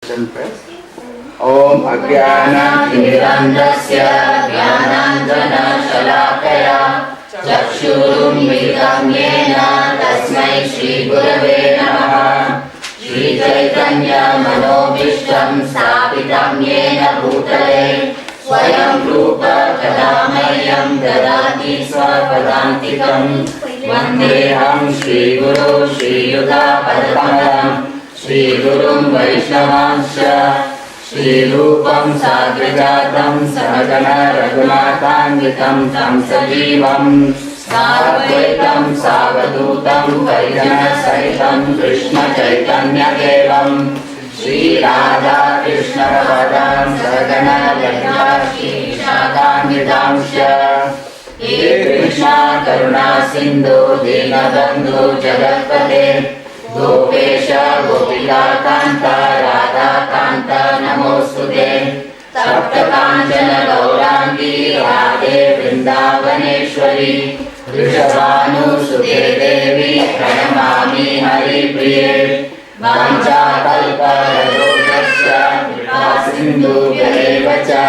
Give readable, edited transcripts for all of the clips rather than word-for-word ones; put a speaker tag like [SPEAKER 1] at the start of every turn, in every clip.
[SPEAKER 1] Om Ajnana Timirandasya Jnananjana Shalakaya Chakshurunmilitam Yena Tasmai Shri Gurave Namaha Shri Chaitanya Manobhishtam Sthapitam Yena Bhutale Swayam Rupa Kadamayyam Dadati Swapadantikam Vandeham Shri Guru Shri Yuga Padakamalam Shri Gurum Vaishnavansya Shri Rupam Sagrajatam Sahagana Raghunatanvitam Tam Sajivam Sarvaitam Savadutam Vaijana Sahitam Krishna Chaitanya Devam Shri Radha Krishna Radham Sahagana Lalita Shri Shakhamidamsya He Krishna Karuna Sindhu Dinabandhu Jagatpate Gopesha Gopika Kanta Radha Kanta Namostute Sapta Kanchana Gaurangi Radhe Vrindavaneshwari Rishabhanu Sute Devi Pranamami Hari Priye Vancha Kalpa Rajodasya Kripa Sindhu Vyadevacha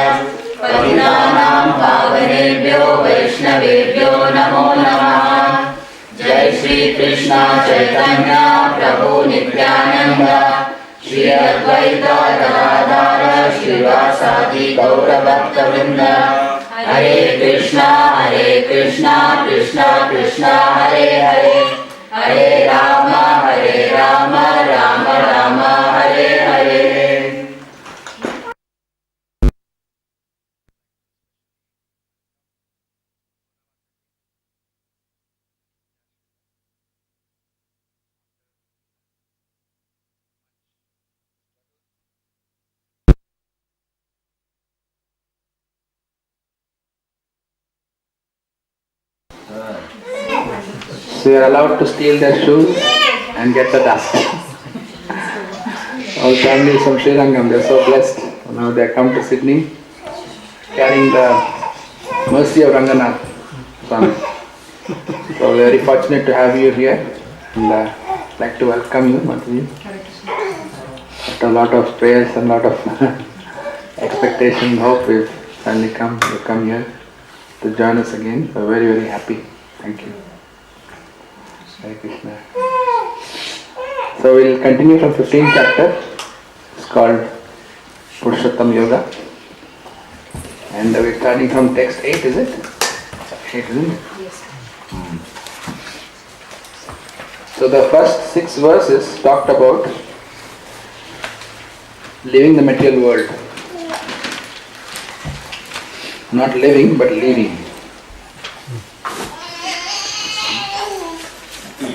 [SPEAKER 1] Patitanam Pavanebhyo Vaishnavebhyo Namo Namaha Jai Shri Krishna Chaitanya Prabhu Nityananda Shri Advaita Gadadhara Shrivasadi Gaura Bhakta Vrinda Hare Krishna Krishna Krishna Hare Hare Hare Rama Rama Rama Hare Hare. So you are allowed to steal their shoes and get the dust. All families from Sri Rangam, they are so blessed. Now they come to Sydney carrying the mercy of Ranganath Swami. So we are very fortunate to have you here and I'd like to welcome you, Mataji. After a lot of prayers and a lot of expectation, hope we've finally come here to join us again. So very, very happy. Thank you. Hare Krishna. So we'll continue from 15th chapter. It's called Purushottam Yoga. And we're starting from text 8, is it? 8, isn't it?
[SPEAKER 2] Yes.
[SPEAKER 1] So the first 6 verses talked about living the material world. Not living, but leaving.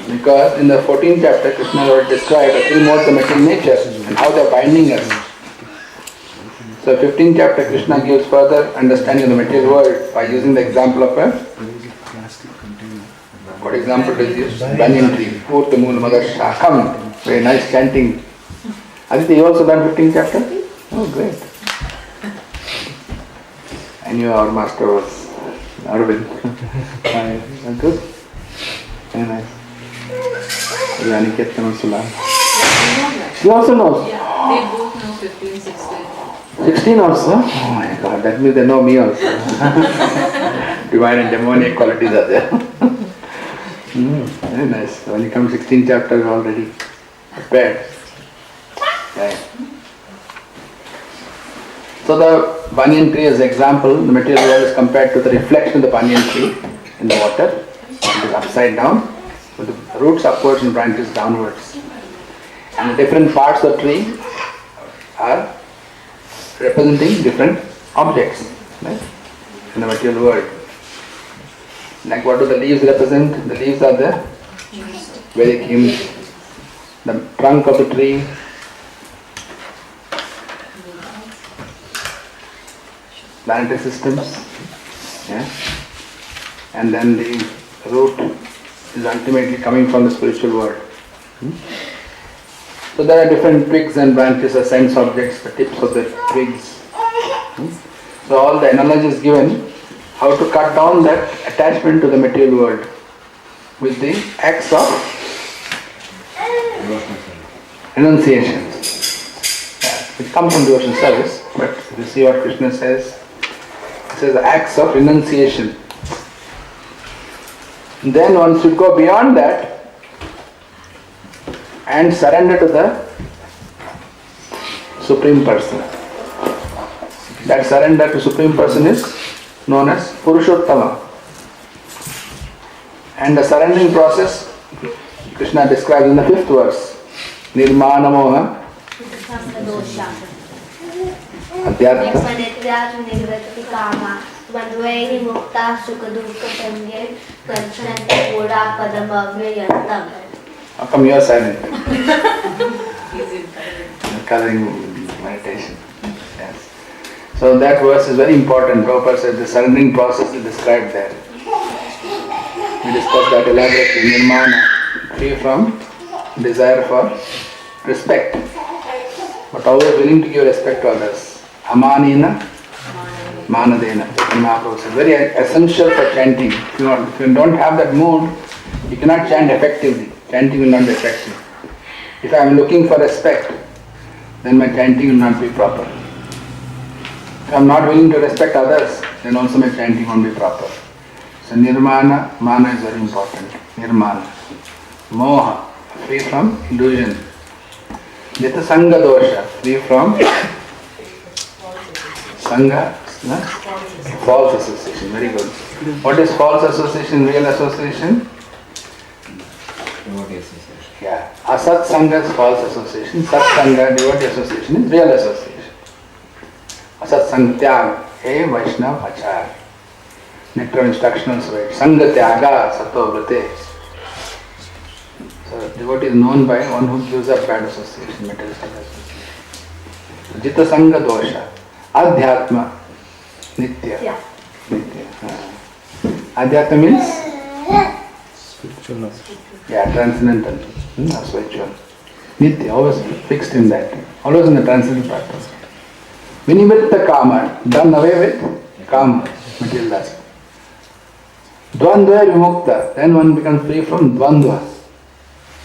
[SPEAKER 1] Because in the 14th chapter, Krishna Lord described the 3 modes of material nature and how they are binding us. So 15th chapter, Krishna gives further understanding of the material world by using the example of a what example is used? Banyan tree. Purta Mool Madar Shakam. Very nice chanting. Aditi, you also done 15th chapter? Oh, great. I knew our master was Arvind. Good. Very nice. Aniket and Sulan. She also knows.
[SPEAKER 2] Yeah, they both know 15, 16.
[SPEAKER 1] 16 also? Oh my God, that means they know me also. Divine and demonic qualities are there. Very nice. When you come 16th chapter, you're already prepared. Right. So the banyan tree as example, the material world is compared to the reflection of the banyan tree in the water. It is upside down, with the roots upwards and branches downwards. And the different parts of the tree are representing different objects, right, in the material world. Like what do the leaves represent? The leaves are the Vedic hymns, the trunk of the tree, planetary systems, yeah? And then the root is ultimately coming from the spiritual world. So there are different twigs and branches or sense objects, the tips of the twigs. So all the analogy is given how to cut down that attachment to the material world with the acts of renunciation. which come from devotional service, but if you see what Krishna says, he says acts of renunciation. Then one should go beyond that and surrender to the Supreme Person. That surrender to Supreme Person is known as Purushottama. And the surrendering process, Krishna describes in the 5th verse. Nirmana moha adhyatma How come you are silent? Coloring meditation. Yes. So that verse is very important. Prabhupada said the surrendering process is described there. We discussed that elaborately. Nirmana, free from desire for respect, but always willing to give respect to others. Amanina, manadena. Mahaprabhu said very essential for chanting. If you don't have that mood, you cannot chant effectively. Chanting will not be effective. If I am looking for respect, then my chanting will not be proper. If I am not willing to respect others, then also my chanting won't be proper. So nirmana, mana is very important. Nirmana. Moha, free from illusion. Jita sangha dosha, free from sangha, false association. Very good. What is false association, real association? Yeah. Asat sangha is false association. Sat sangha, devotee association, is real association. Asat sangha tyag, hey Vaishnav achar. Nectar instructional sweet. Sangha tyaga sato vrate. So devotee is known by one who gives up bad association, materialistic association. Jita sangha dosha. Adhyatma. Nitya. Nitya. Adhyatma means? Spiritual. Yeah, transcendental. Spiritual. Nitya, always fixed in that. Always in the transcendental practice. Vinivitta kama, done away with kama, material aspect. Dvandva vimukta, then one becomes free from dvandva.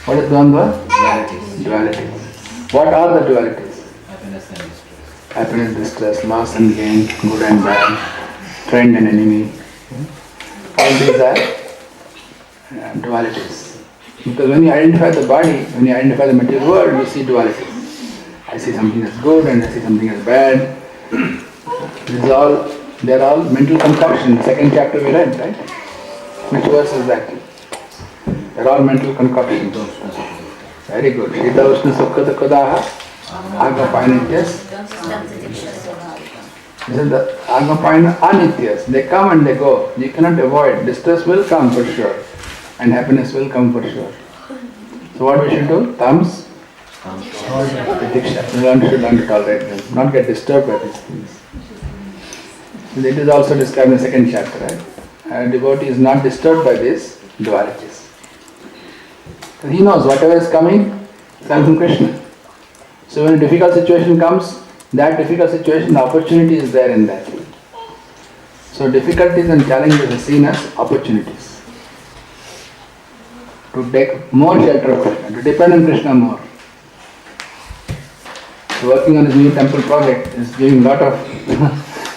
[SPEAKER 1] What is dvandva?
[SPEAKER 3] Dualities.
[SPEAKER 1] Dualities. What are the dualities?
[SPEAKER 3] Happiness and distress.
[SPEAKER 1] Happiness, distress, loss and gain, good and bad, friend and enemy. All these are dualities. Because when you identify the body, when you identify the material world, you see duality. I see something as good and I see something as bad. They are all mental concoction. Second chapter we read, right? Which verse is that? They are all mental concoctions. Very good. Shita Ushna Sukha Dukkadaha Agapayanityas. This is the Agapayana Anityas. They come and they go. You cannot avoid. Distress will come for sure. And happiness will come for sure. So what we should do? Thumbs. Pratiksha. We should learn to tolerate them. Not get disturbed by these things. It is also described in the second chapter, right? A devotee is not disturbed by these dualities. So he knows whatever is coming comes from Krishna. So when a difficult situation comes, that difficult situation, the opportunity is there in that. So difficulties and challenges are seen as opportunities. To take more shelter of Krishna, to depend on Krishna more. So working on his new temple project is giving a lot of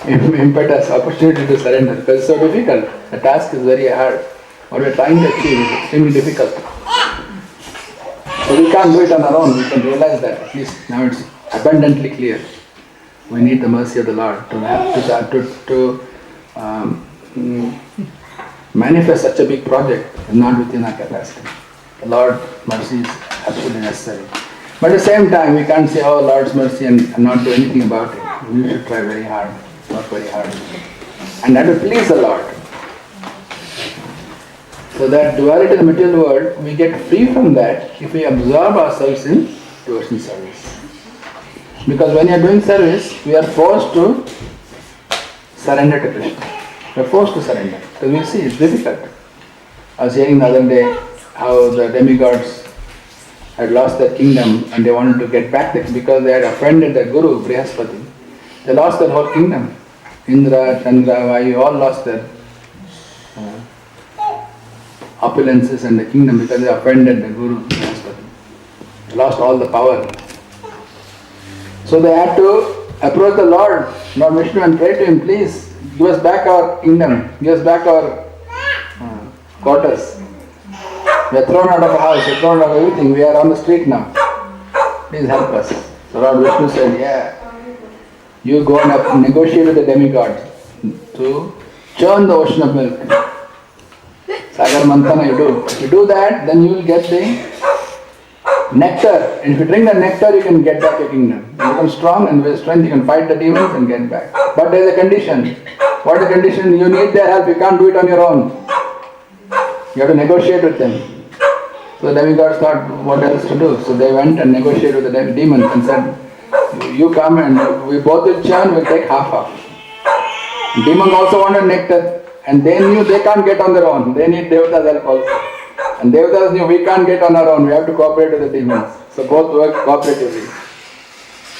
[SPEAKER 1] impetus, opportunity to surrender because it's so difficult. The task is very hard. What we are trying to achieve is extremely difficult. So we can't do it on our own. We can realize that. At least now it's abundantly clear. We need the mercy of the Lord to manifest such a big project is not within our capacity. The Lord's mercy is absolutely necessary. But at the same time, we can't say, oh, Lord's mercy and not do anything about it. We should try very hard, work very hard. And that will please the Lord. So that duality of the material world, we get free from that if we absorb ourselves in devotional service. Because when you are doing service, we are forced to surrender to Krishna. We are forced to surrender. Because we see it's difficult. I was hearing the other day how the demigods had lost their kingdom and they wanted to get back because they had offended their guru, Brihaspati. They lost their whole kingdom. Indra, Chandra, Vayu, all lost their opulences and the kingdom because they offended the guru, Brihaspati. They lost all the power. So they had to approach the Lord Vishnu, and pray to him, please give us back our kingdom, give us back our quarters. We are thrown out of the house, we are thrown out of everything, we are on the street now. Please help us. So Lord Vishnu said, yeah, you go and negotiate with the demigod to churn the ocean of milk. Sagar Mantana you do. If you do that, then you will get the nectar. And if you drink the nectar, you can get back your kingdom. You become strong, and with strength you can fight the demons and get back. But there is a condition. What is the condition? You need their help. You can't do it on your own. You have to negotiate with them. So the demigods thought what else to do. So they went and negotiated with the demons and said, you come and we both will churn, we'll take half. Demons also wanted nectar, and they knew they can't get on their own. They need Devata's help also. And Devatas knew we can't get on our own, we have to cooperate with the demons. So both work cooperatively.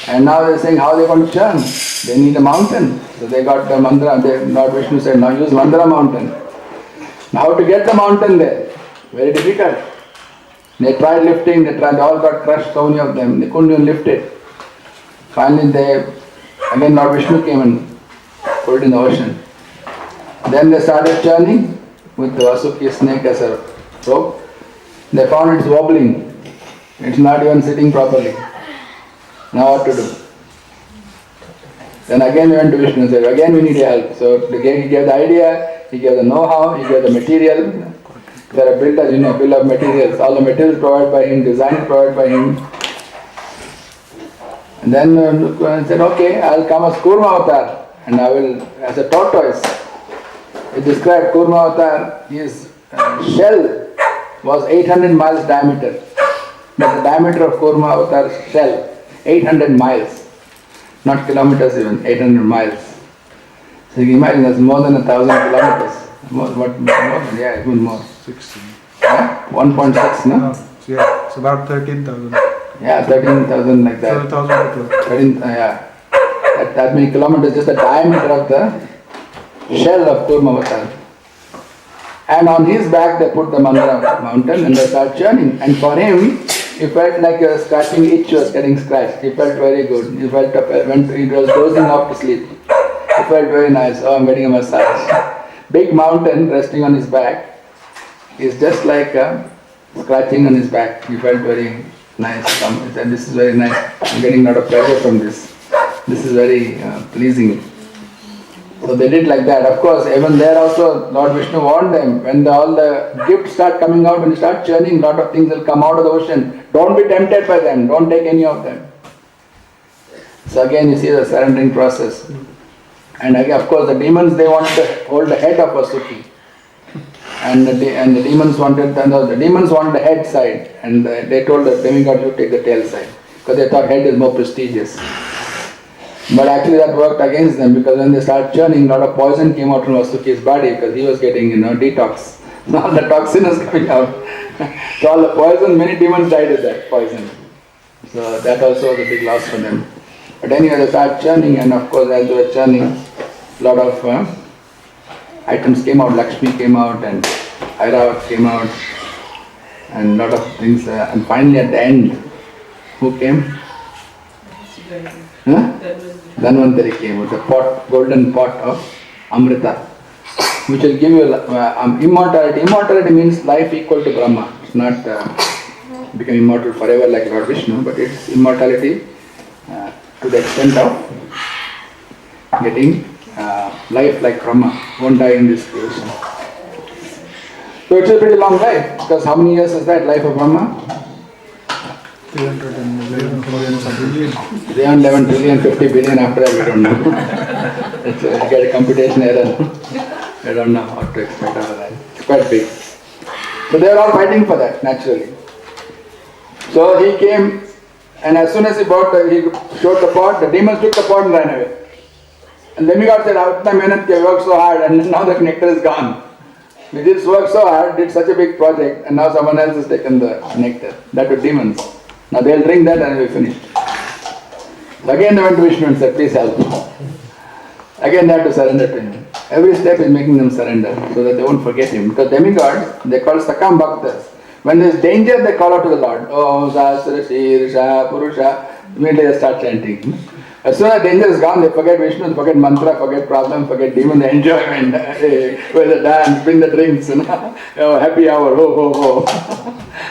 [SPEAKER 1] And now they're saying how they're going to churn. They need a mountain. So they got the mantra, Lord Vishnu said, now use Mandara mountain. Now how to get the mountain there? Very difficult. They tried lifting, they all got crushed, so many of them. They couldn't even lift it. Finally again Lord Vishnu came and put it in the ocean. Then they started churning with the Vasuki snake as a rope. They found it's wobbling. It's not even sitting properly. Now what to do? Then again we went to Vishnu and said, again we need help. So he gave the idea, he gave the know-how, he gave the material. There are builders, bill of materials. All the materials provided by him, design provided by him. And then said, okay, I'll come as Kurma Avatar and I will, as a tortoise. It described Kurma Avatar, his shell was 800 miles diameter. But the diameter of Kurma Avatar's shell, 800 miles. Not kilometers even, 800 miles. So you can imagine that's more than 1,000 kilometers. Yeah, even more.
[SPEAKER 4] 16.
[SPEAKER 1] Yeah? 1.6, no?
[SPEAKER 4] Yeah, it's about 13,000.
[SPEAKER 1] Yeah, 13,000 like that.
[SPEAKER 4] 12,000 to
[SPEAKER 1] 13, yeah. That many kilometers, just the diameter of the shell of Kurma Avatar. And on his back they put the Mandara mountain and they start churning. And for him, he felt like a scratching itch was getting scratched. He felt very good. He felt when he was dozing off to sleep. He felt very nice. Oh, I'm getting a massage. Big mountain resting on his back is just like scratching on his back. He felt very nice. He said, this is very nice. I'm getting a lot of pleasure from this. This is very pleasing. So they did like that. Of course, even there also, Lord Vishnu warned them, when all the gifts start coming out, when you start churning, a lot of things will come out of the ocean. Don't be tempted by them. Don't take any of them. So again, you see the surrendering process. And again, of course, the demons, they wanted to hold the head of Vasuki. And the demons wanted the head side. And they told the demigod to take the tail side. Because they thought head is more prestigious. But actually that worked against them, because when they started churning, a lot of poison came out from Vasuki's body because he was getting, detox. All the toxin is coming out. So all the poison, many demons died with that poison. So that also was a big loss for them. But anyway, they started churning, and of course as they were churning, a lot of items came out. Lakshmi came out and Airavat came out and a lot of things. And finally at the end, who came? Huh? Dhanvantari came with a pot, golden pot of Amrita, which will give you immortality. Immortality means life equal to Brahma. It's not become immortal forever like Lord Vishnu, but it's immortality to the extent of getting life like Brahma. Won't die in this creation. So it's a pretty long life, because how many years is that life of Brahma?
[SPEAKER 4] 311 billion.
[SPEAKER 1] 311 trillion, 50 billion, after that we don't know. It's get a computation error. I don't know how to expect out of that. It's quite big. So they are all fighting for that, naturally. So he came, and as soon as he showed the pot, the demons took the pot and ran away. And then demigod said, "Aapna mehnat kiya, worked so hard, and now the nectar is gone. We did work so hard, did such a big project, and now someone else has taken the nectar." That were demons. Now they'll drink that and we'll be finished. So again they went to Vishnu and said, "Please help." Again they have to surrender to him. Every step is making them surrender so that they won't forget him. Because demigods, they call Sakam Bhaktas. When there is danger, they call out to the Lord. Oh, Sasra, Shirsha, Purusha. Immediately they start chanting. As soon as danger is gone, they forget Vishnu, they forget mantra, forget problem, forget demon, the enjoyment. Where the dance, bring the drinks, oh, happy hour, ho ho ho.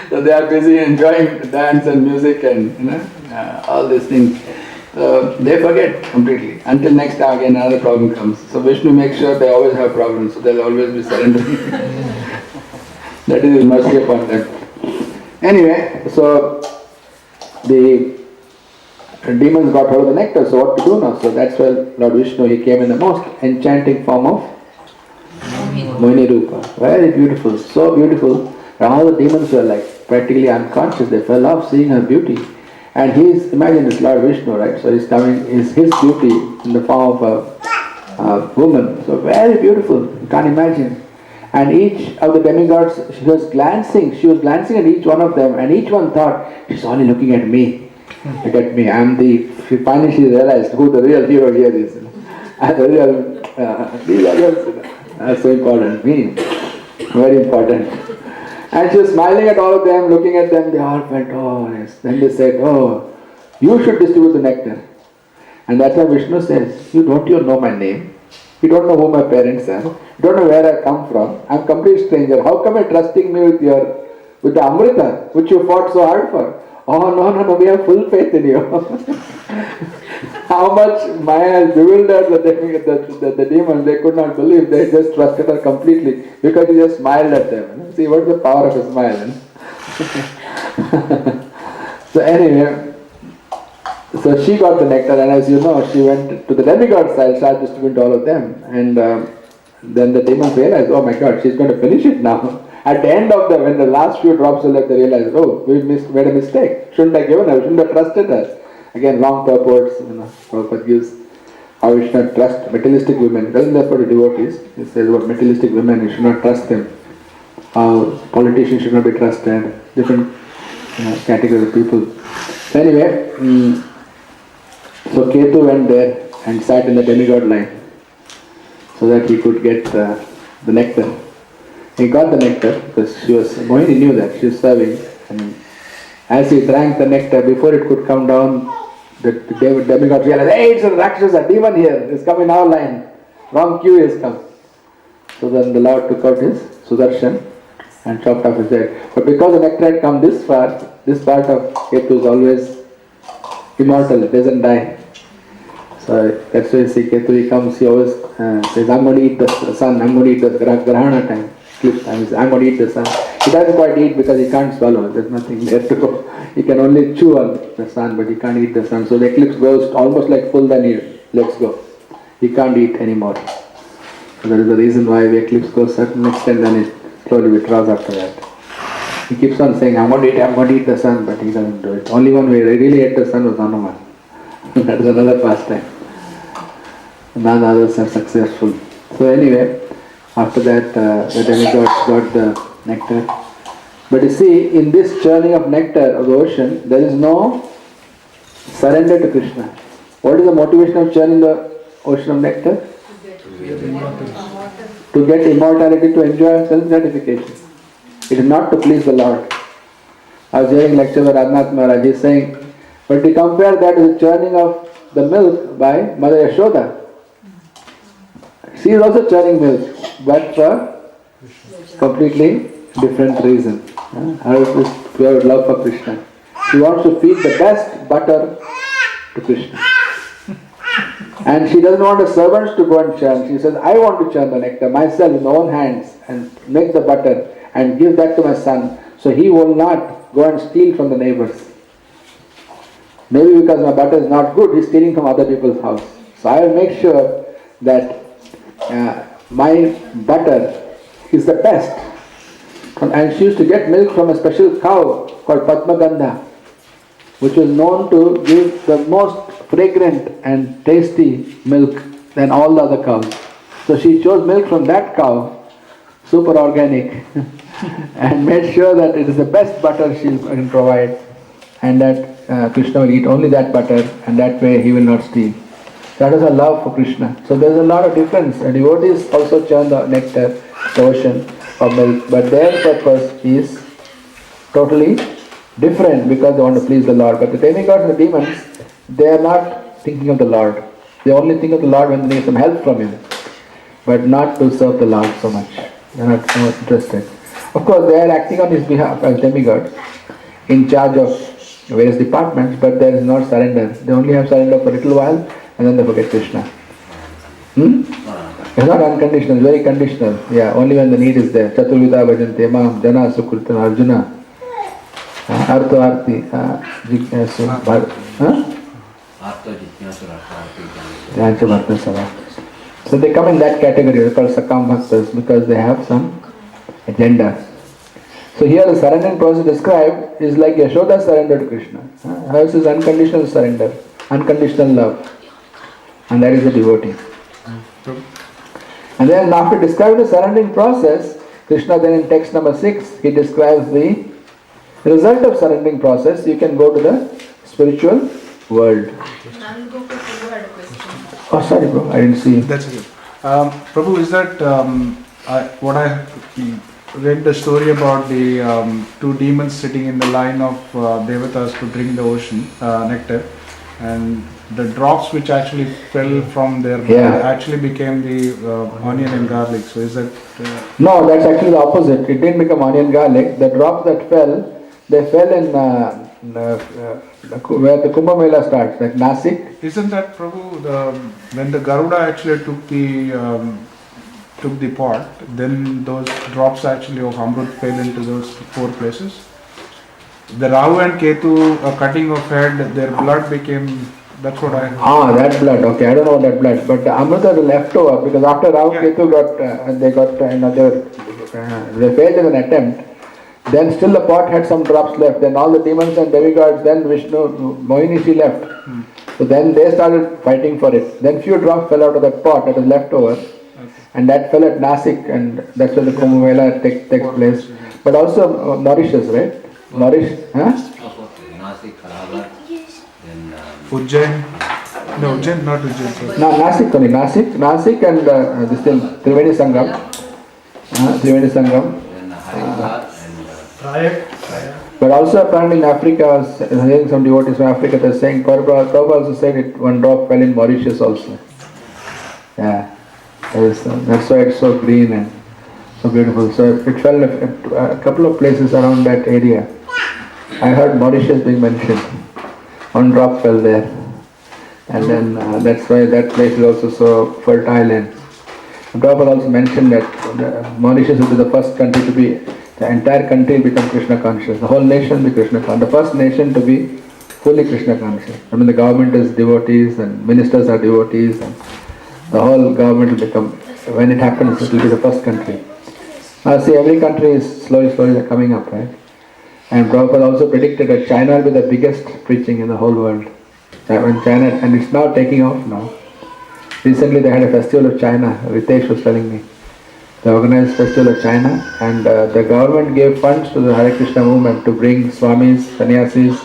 [SPEAKER 1] So they are busy enjoying dance and music and all these things. They forget completely. Until next time again another problem comes. So Vishnu makes sure they always have problems, so they'll always be surrendering. That is his mercy upon them. Anyway, so the demons got hold of the nectar, so what to do now? So that's why Lord Vishnu, he came in the most enchanting form of Mohini Rupa. Very beautiful, so beautiful. And all the demons were like practically unconscious, they fell off seeing her beauty. And he's, imagine it's Lord Vishnu, right? So he's coming, is his beauty in the form of a woman. So very beautiful, you can't imagine. And each of the demigods, she was glancing at each one of them, and each one thought, she's only looking at me. Look at me, finally she realized who the real hero here is. And the real, these others are so important, me, very important. And she was smiling at all of them, looking at them, they all went, oh yes. Then they said, oh, you should distribute the nectar. And that's why Vishnu says, you know my name. You don't know who my parents are. You don't know where I come from. I'm a complete stranger. How come you're trusting me with the Amrita, which you fought so hard for? Oh no, we have full faith in you. How much Maya has bewildered the demons, they could not believe. They just trusted her completely because he just smiled at them. See, what's the power of a smile? So anyway, so she got the nectar, and as you know, she went to the demigod side, started distributing to all of them. And then the demons realized, oh my God, she's going to finish it now. At the end of when the last few drops were left, they realized, oh, we made a mistake. Shouldn't have given her, shouldn't have trusted her. Again, long purports, Prabhupada gives how we should not trust materialistic women. It doesn't refer to devotees. It says about materialistic women, you should not trust them. How politicians should not be trusted. Different categories of people. So anyway, so Ketu went there and sat in the demigod line so that he could get the nectar. He got the nectar because Mohini knew that she was serving, and as he drank the nectar, before it could come down, the demigod realized, hey, it's a Rakshasa, a demon here, it's come in our line, wrong queue has come. So then the Lord took out his Sudarshan and chopped off his head. But because the nectar had come this far, this part of Ketu is always immortal, it doesn't die. So that's why you see Ketu, he comes, he always says, I'm going to eat the sun, I'm going to eat the Grahana time. I'm going to eat the sun. He doesn't quite eat because he can't swallow. There's nothing there to go. He can only chew on the sun, but he can't eat the sun. So the eclipse goes almost like full, then he lets go. He can't eat anymore. So that is the reason why the eclipse goes a certain extent, then it slowly withdraws after that. He keeps on saying, I'm going to eat the sun, but he doesn't do it. Only one who really ate the sun was Hanuman. That is another pastime. None others are successful. So anyway, after that, the demigods got the nectar. But you see, in this churning of nectar of the ocean, there is no surrender to Krishna. What is the motivation of churning the ocean of nectar? To get immortality, to enjoy self-gratification. It is not to please the Lord. I was hearing lecture by Radhanath Maharaj, he is saying, but to compare that with the churning of the milk by Mother Yashoda. She is also churning milk, but for completely different reason. Her pure love for Krishna. She wants to feed the best butter to Krishna. And she doesn't want the servants to go and churn. She says, I want to churn the nectar myself with my own hands and make the butter and give that to my son, so he will not go and steal from the neighbors. Maybe because my butter is not good, he's stealing from other people's house. So I will make sure that my butter is the best. And she used to get milk from a special cow called Padmagandha, which was known to give the most fragrant and tasty milk than all the other cows. So she chose milk from that cow, super organic, and made sure that it is the best butter she can provide, and that Krishna will eat only that butter, and that way he will not steal. That is her love for Krishna. So there is a lot of difference. And devotees also churn the nectar, the ocean of milk, but their purpose is totally different because they want to please the Lord. But the demigods and the demons, they are not thinking of the Lord. They only think of the Lord when they need some help from Him, but not to serve the Lord so much. They are not so interested. Of course, they are acting on His behalf as demigods, in charge of various departments, but there is not surrender. They only have surrender for a little while, and then they forget Krishna. It's not unconditional, it's very conditional. Yeah, only when the need is there. Chaturvida bhajante mam jana sukritan arjuna. Artho arti jignasu
[SPEAKER 3] Artho jignasu artho
[SPEAKER 1] Jancha bhakta sabha. So they come in that category, they're called Sakam Bhaktas, because they have some agenda. So here the surrendering process described is like Yashoda's surrender to Krishna. Hers is unconditional surrender, unconditional love. And that is the devotee. And then after describing the surrendering process, Krishna then in text number 6, he describes the result of surrendering process. You can go to the spiritual world.
[SPEAKER 2] Prabhu had a question.
[SPEAKER 1] Oh sorry bro, I didn't see.
[SPEAKER 4] That's it. Prabhu, is that what I read the story about the two demons sitting in the line of devatas to drink the ocean nectar, and the drops which actually fell from their blood actually became the onion and garlic. So is that?
[SPEAKER 1] No, that's actually the opposite. It didn't become onion garlic. The drops that fell, they fell in where the Kumbh Mela starts, like Nasik.
[SPEAKER 4] Isn't that, Prabhu, when the Garuda actually took the pot, then those drops actually of Amrut fell into those 4 places? The Rahu and Ketu, a cutting of head, their blood became, that's what I...
[SPEAKER 1] that blood, okay, I don't know that blood, but the Amrita is left over, because after Rahu Ketu they failed in an attempt, then still the pot had some drops left, then all the demons and demigods, then Vishnu, Mohini left. So then they started fighting for it. Then few drops fell out of that pot that was left over, and that fell at Nasik, and that's where the Kumbh Mela takes place. But also nourishes, right? Nourish,
[SPEAKER 3] Nasik, Karagar, then
[SPEAKER 4] Ujjain? No, Ujjain, not Ujjain. Sorry.
[SPEAKER 1] No, Nasik only. Nasik and this thing, Triveni Sangam. Triveni Sangam.
[SPEAKER 3] then Haridwar and
[SPEAKER 1] But also apparently in Africa, I was hearing some devotees from Africa, they're saying, Prabhupada also said one drop fell in Mauritius also. Yeah, that's why it's so green and so beautiful. So it fell a couple of places around that area. I heard Mauritius being mentioned. One drop fell there. And then that's why that place is also so fertile. And Prabhupada also mentioned that Mauritius will be the first country to be, the entire country become Krishna conscious. The whole nation be Krishna conscious. The first nation to be fully Krishna conscious. I mean the government is devotees and ministers are devotees. And the whole government will become, when it happens, it will be the first country. See, every country is slowly coming up, right? And Prabhupada also predicted that China will be the biggest preaching in the whole world. When China, and it's now taking off now. Recently they had a festival of China, Ritesh was telling me. They organized festival of China, and the government gave funds to the Hare Krishna movement to bring swamis, sannyasis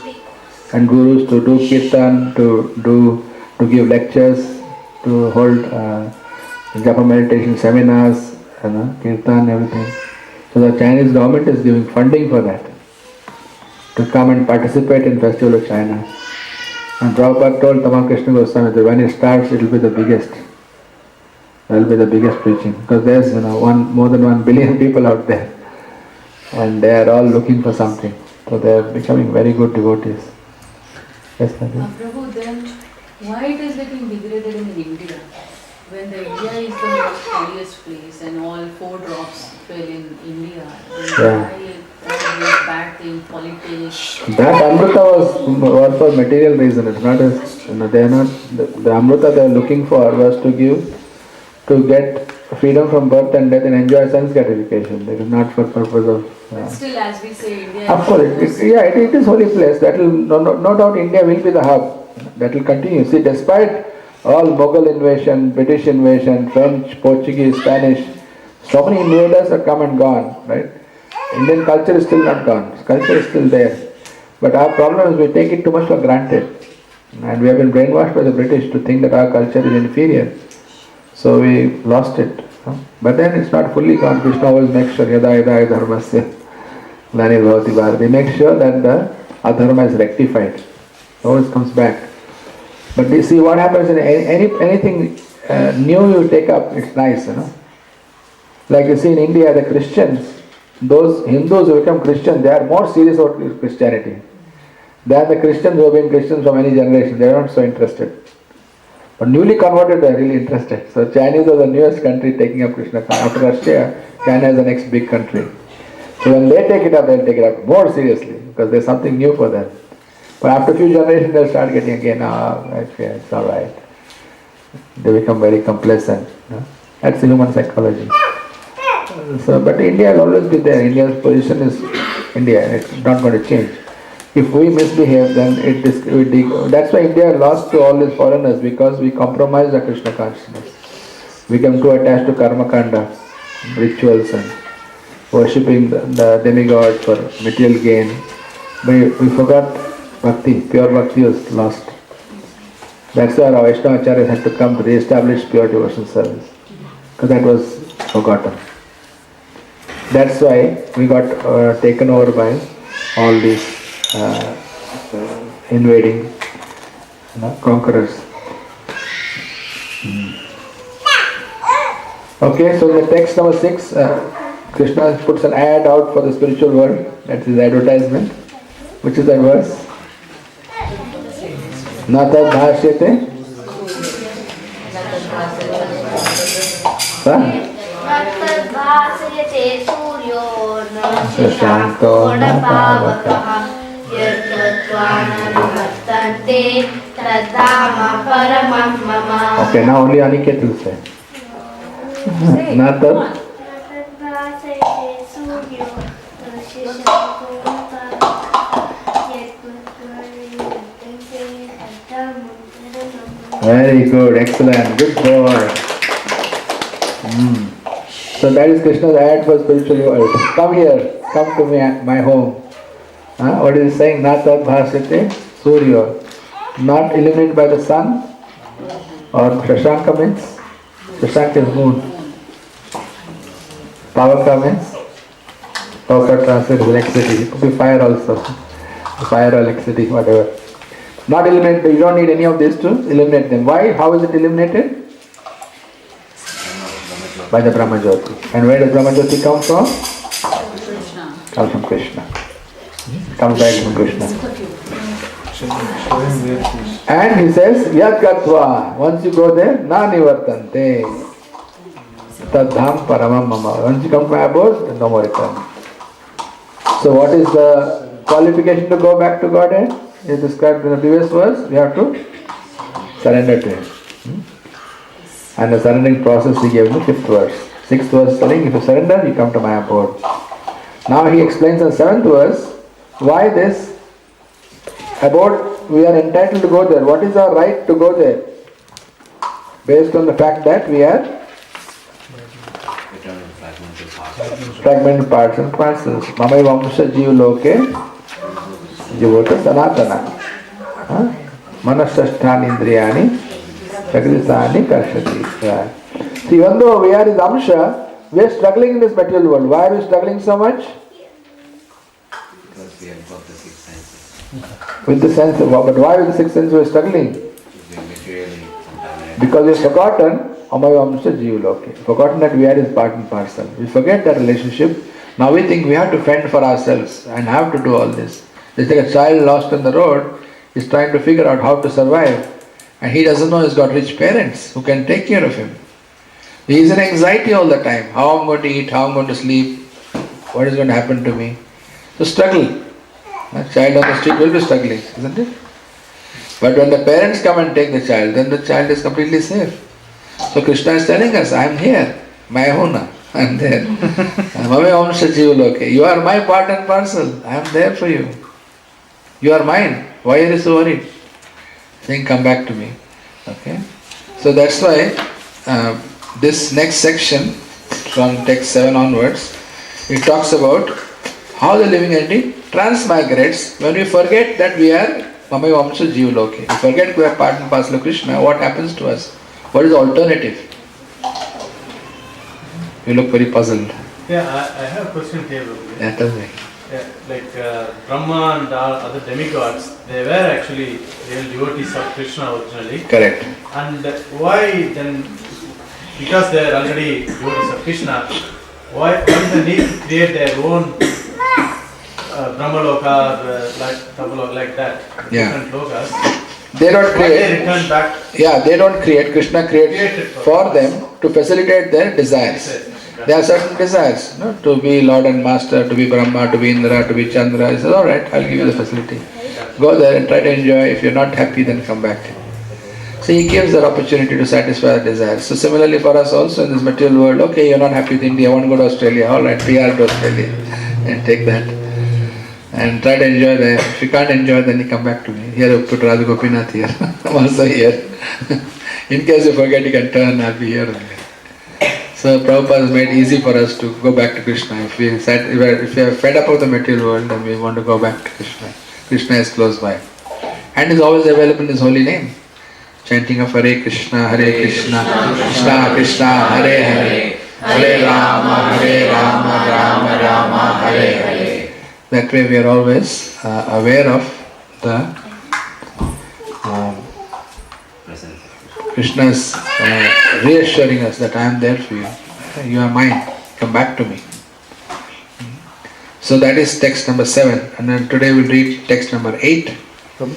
[SPEAKER 1] and gurus to do kirtan, to give lectures, to hold japa meditation seminars, kirtan, everything. So the Chinese government is giving funding for that, to come and participate in Festival of China. And Prabhupada told Tamal Krishna Goswami that when it starts, it will be the biggest. It will be the biggest preaching, because there's more than 1 billion people out there, and they are all looking for something. So they are becoming very good devotees. Yes,
[SPEAKER 2] Prabhu, then why it is getting degraded in India? When the India is the most holiest place and all 4 drops fell in India, then why this bad thing, politics?
[SPEAKER 1] That Amrita was for material reason. It's not they are not, the Amrita they are looking for was to get freedom from birth and death and enjoy sense gratification. It is not for purpose of...
[SPEAKER 2] But still, as we say, India
[SPEAKER 1] Of course, it is holy place. That will, no doubt India will be the hub. That will continue. See, despite all Mughal invasion, British invasion, French, Portuguese, Spanish, so many invaders have come and gone, right? Indian culture is still not gone. Culture is still there. But our problem is we take it too much for granted. And we have been brainwashed by the British to think that our culture is inferior. So we lost it. But then it's not fully gone. Krishna always makes sure, yada yada dharmasya glanir bhavati bharati. He makes sure that the adharma is rectified. It always comes back. But you see what happens in anything new you take up, it's nice, Like you see in India, the Christians, those Hindus who become Christian, they are more serious about Christianity than the Christians who have been Christians for many generations. They are not so interested. But newly converted, they are really interested. So Chinese are the newest country taking up Krishna. After Russia, China is the next big country. So when they take it up, they'll take it up more seriously because there's something new for them. But after a few generations, they'll start getting again, it's alright. They become very complacent. That's the human psychology. So, but India will always be there. India's position is India. It's not going to change. If we misbehave, then that's why India lost to all these foreigners, because we compromise the Krishna consciousness. We become too attached to karma kanda, rituals, and worshipping the demigods for material gain. We forgot bhakti. Pure bhakti was lost. That's why our Vaishnava acharyas had to come to re-establish pure devotion service, because that was forgotten. That's why we got taken over by all these invading conquerors. Okay, so the text number 6, Krishna puts an ad out for the spiritual world. That's his advertisement. Which is that verse? Nata bhashyate. Shashanko na pavakaha yattattvana tadama paramam mama. Okay, now only Aniket will say. Nata very good, excellent, good boy. So that is Krishna's ad for spiritual world. Come here, come to my home. What is he saying? Nata bhasate surya. Not illuminated by the sun. Or Shashanka means? Shashanka is moon. Pavaka means? Pavaka translates electricity. It could be fire also. Fire or electricity, whatever. Not illuminated. You don't need any of these to illuminate them. Why? How is it illuminated? By the Brahma Jyoti. And where does Brahma Jyoti come from?
[SPEAKER 2] Krishna.
[SPEAKER 1] Comes from Krishna. Comes back from Krishna. And he says, Yat Gatva. Once you go there, Na Nivartante. Tadham Paramam Mama. Once you come to my abode, no more return. So what is the qualification to go back to Godhead? Is described in the previous verse. We have to surrender to Him. And the surrendering process he gave in the 5th verse. 6th verse telling, if you surrender, you come to my abode. Now he explains in the 7th verse, why this abode, we are entitled to go there. What is our right to go there? Based on the fact that we are fragmented parts and parcels. Mamai vamsha jiv loke jivota sanatana. Manasasthani indriyani Shagrisani Karshati. See, even though we are his Amsha, we are struggling in this material world. Why are we struggling so much?
[SPEAKER 3] Because we have got the 6 senses.
[SPEAKER 1] With the sense of, but why with the 6 senses we are struggling?
[SPEAKER 3] We materially contaminated.
[SPEAKER 1] Because we have forgotten Amaya Amsha Jiva Loke. Forgotten that we are his part and parcel. We forget that relationship. Now we think we have to fend for ourselves and have to do all this. It's like a child lost on the road is trying to figure out how to survive. And he doesn't know he's got rich parents who can take care of him. He is in anxiety all the time. How I'm going to eat, how I'm going to sleep, what is going to happen to me. So struggle. A child on the street will be struggling, isn't it? But when the parents come and take the child, then the child is completely safe. So Krishna is telling us, I am here. Mayahuna. I am there. You are my part and parcel. I am there for you. You are mine. Why are you so worried? Then come back to me. Okay? So that's why this next section from text 7 onwards, it talks about how the living entity transmigrates when we forget that we are Mamai Vamsha Jiva Loke. We forget we are part and parcel of Krishna. What happens to us? What is the alternative? You look very puzzled.
[SPEAKER 5] Yeah, I have a question here.
[SPEAKER 1] Yeah, tell me.
[SPEAKER 5] Brahma and all other demigods, they were actually real devotees of Krishna originally.
[SPEAKER 1] Correct.
[SPEAKER 5] And why then, because they are already devotees of Krishna, why do they need to create their own Brahmaloka or like Tapaloka like that?
[SPEAKER 1] Yeah.
[SPEAKER 5] Different lokas.
[SPEAKER 1] They don't
[SPEAKER 5] Why they
[SPEAKER 1] create.
[SPEAKER 5] return back?
[SPEAKER 1] Yeah, they don't create. Krishna creates for them to facilitate their desires. There are certain desires, no? To be Lord and Master, to be Brahma, to be Indra, to be Chandra. He says, alright, I'll give you the facility. Go there and try to enjoy. If you're not happy, then come back. So he gives that opportunity to satisfy the desires. So similarly for us also in this material world, okay, you're not happy with India, I want to go to Australia. Alright, PR to Australia and take that. And try to enjoy there. If you can't enjoy, then you come back to me. Here I put Radha Gopinath here. I'm also here. In case you forget, you can turn, I'll be here. So Prabhupada has made easy for us to go back to Krishna. If we are fed up of the material world, then we want to go back to Krishna. Krishna is close by. And is always available in His holy name. Chanting of Hare Krishna, Krishna Krishna, Hare Hare, Hare Rama, Rama Rama, Hare Hare. That way we are always aware of the Krishna's reassuring us that I am there for you. You are mine. Come back to me. So that is text number 7. And then today we'll read text number 8.
[SPEAKER 4] Prabhu?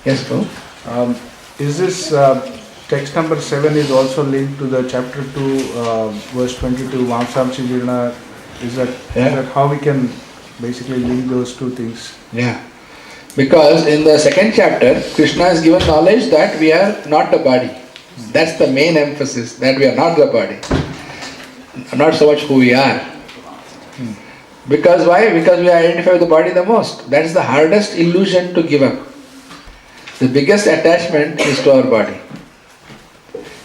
[SPEAKER 1] Yes, Prabhu?
[SPEAKER 4] Is this text number 7 is also linked to the chapter 2, verse 22, Vamsamsi Jirna? Is that how we can basically link those two things?
[SPEAKER 1] Yeah. Because in the second chapter, Krishna has given knowledge that we are not the body. That's the main emphasis, that we are not the body. Not so much who we are. Because why? Because we identify with the body the most. That's the hardest illusion to give up. The biggest attachment is to our body.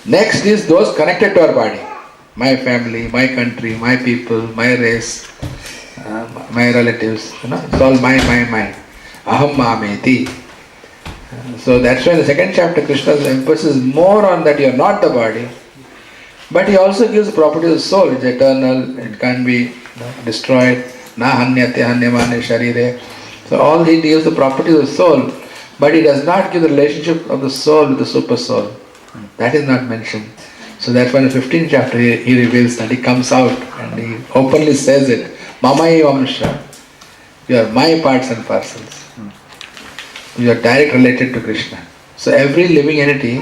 [SPEAKER 1] Next is those connected to our body. My family, my country, my people, my race, my relatives. It's all my. Aham mameti. So that's why in the second chapter Krishna's emphasis more on that you are not the body. But he also gives the property of the soul. It's eternal, it can't be destroyed. Na hanyate hanyamane sharire. So all he gives the property of the soul, but he does not give the relationship of the soul with the super soul. That is not mentioned. So therefore in the 15th chapter he reveals that, he comes out and he openly says it. Mamai Vamsha. You are my parts and parcels. You are direct related to Krishna. So every living entity